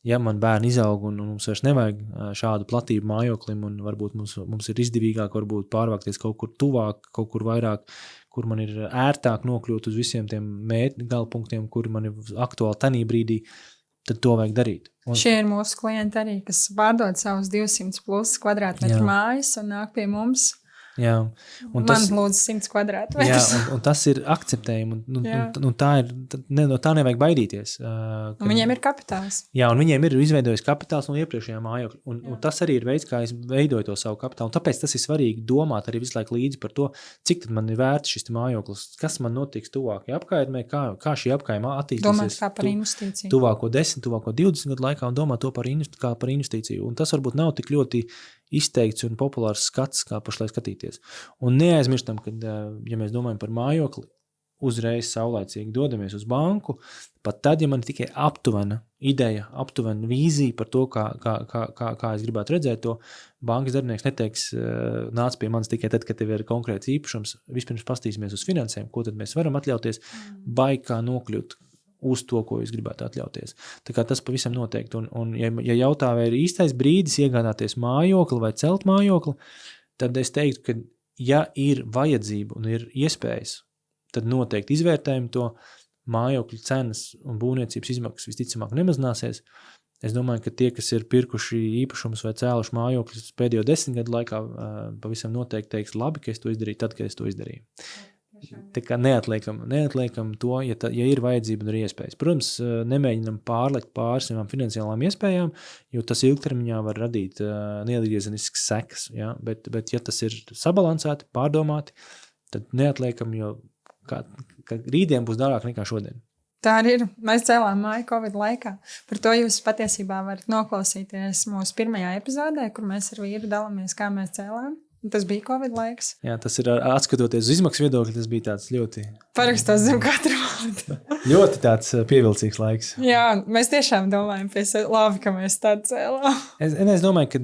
Ja man bērni izaug un mums vairs nevajag šādu platību mājoklim un varbūt mums ir izdevīgāk varbūt pārvākties kaut kur tuvāk, kaut kur vairāk, kur man ir ērtāk nokļūt uz visiem tiem galpunktiem, kuri man ir aktuāli tanī brīdī, tad to vajag darīt. Šie ir mūsu klienti arī, kas pārdod savus 200 plus kvadrātmetru mājas un nāk pie mums. Jā, un tas lūdzu 100 kvadrātmetrus. Jā, un tas ir akceptējumi, un tā ir, no tā nevajag baidīties. Un viņiem ir kapitāls. Jā, un viņiem ir izveidojis kapitāls no iepriekšējā mājokļa, un tas arī ir veids, kā es veidoju to savu kapitālu, un tāpēc tas ir svarīgi domāt arī visu laiku līdzi par to, cik tad man ir vērts šis mājoklis, kas man notiks tuvākajā apkaimē, kā šī apkaimā attīstīsies. Domāt kā par investīciju. Tuvāko 10, tuvāko 20 gadu laikā un domāt to kā par investīciju, un tas varbūt nav tik ļoti izteikts un populārs skats, kā pašlaik skatīties. Un neaizmirstam, ka, ja mēs domājam par mājokli, uzreiz saulēcīgi dodamies uz banku, pat tad, ja man ir tikai aptuvena ideja, aptuvena vīzija par to, kā es gribētu redzēt to, bankas darbinieks neteiks, nāc pie manis tikai tad, kad tev ir konkrēts īpašums, vispirms pastīsimies uz finansēm, ko tad mēs varam atļauties, baigi kā nokļūt uz to, ko jūs gribētu atļauties. Tā kā tas pavisam noteikti. Un ja jautā, vai ir īstais brīdis iegādāties mājokli vai celt mājokli, tad es teiktu, ka ja ir vajadzība un ir iespējas, tad noteikti izvērtējumi to mājokļu cenas un būvniecības izmaksas visticamāk nemazināsies. Es domāju, ka tie, kas ir pirkuši īpašumus vai cēluši mājokļus pēdējo 10 gadu laikā, pavisam noteikti teiks labi, ka es to izdarīju tad, kad es to izdarīju. Tā kā neatliekam to, ja ir vajadzība un ir iespējas. Protams, nemēģinam pārlekt pāri savām finansiālām iespējām, jo tas ilgtermiņā var radīt neatgriezeniskas sekas. Ja? Bet ja tas ir sabalansēti, pārdomāti, tad neatliekam, jo ka rītdien būs dārgāk nekā šodien. Tā arī ir. Mēs cēlām māju Covid laikā. Par to jūs patiesībā varat noklausīties mūsu pirmajā epizodē, kur mēs ar vīru dalāmies, kā mēs cēlām. Tas bija Covid laiks. Jā, tas ir atskatoties uz izmaksu viedokļu, tas bija tāds ļoti... Parakstos zem katru vārdu. Ļoti tāds pievilcīgs laiks. Jā, mēs tiešām domājam labi, ka mēs tādu cēlām. Es domāju, ka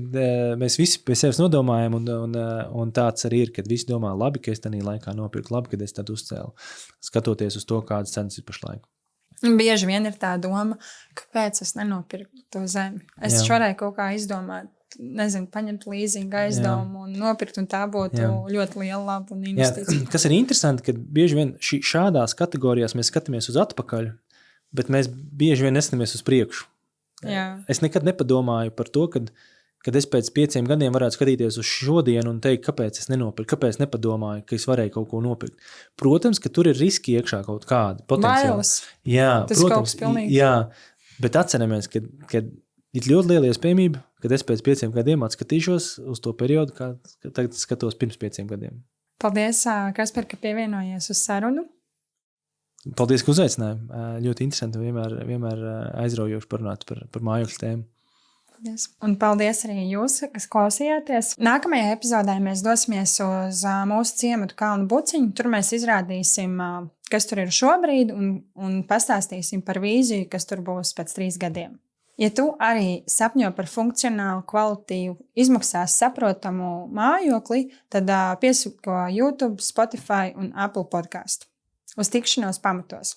mēs visi pie sevis nodomājam, un tāds arī ir, kad visi domā labi, ka es tādā laikā nopirku, labi, kad es tad uzcēlu, skatoties uz to, kādas cenas ir pašlaik. Bieži vien ir tā doma, kāpēc es nenopirku to zemi. Es varēju kaut kā izdomāt, paņemt līzingu aizdevumu un nopirkt, un tā būtu ļoti liela laba un investīcija. Kas ir interesanti, ka bieži vien šādās kategorijās mēs skatāmies uz atpakaļ, bet mēs bieži vien neskatāmies uz priekšu. Jā. Es nekad nepadomāju par to, kad es pēc 5 gadiem varētu skatīties uz šodienu un teikt, kāpēc es nenopirku, kāpēc nepadomāju, ka es varēju kaut ko nopirkt. Protams, ka tur ir riski iekšā kaut kādi potenciāli. Bailes. Jā, tas protams, jā, bet atceramies, ka ir ļoti liela iespējamība, kad es pēc 5 gadiem atskatīšos uz to periodu, kā tagad skatos pirms 5 gadiem. Paldies, Kaspar, ka pievienojies uz sarunu. Paldies, ka uzaicināji. Ļoti interesanti, vienmēr aizraujoši parunāt par mājokļu tēmu. Paldies. Un paldies arī jūs, kas klausījāties. Nākamajā epizodē mēs dosimies uz mūsu ciematu Kalnu Buciņu. Tur mēs izrādīsim, kas tur ir šobrīd, un pastāstīsim par vīziju, kas tur būs pēc 3 gadiem. Ja tu arī sapņo par funkcionālu, kvalitīvu, izmaksās saprotamu mājokli, tad piesako YouTube, Spotify un Apple podcastu. Uz tikšanos pamatos!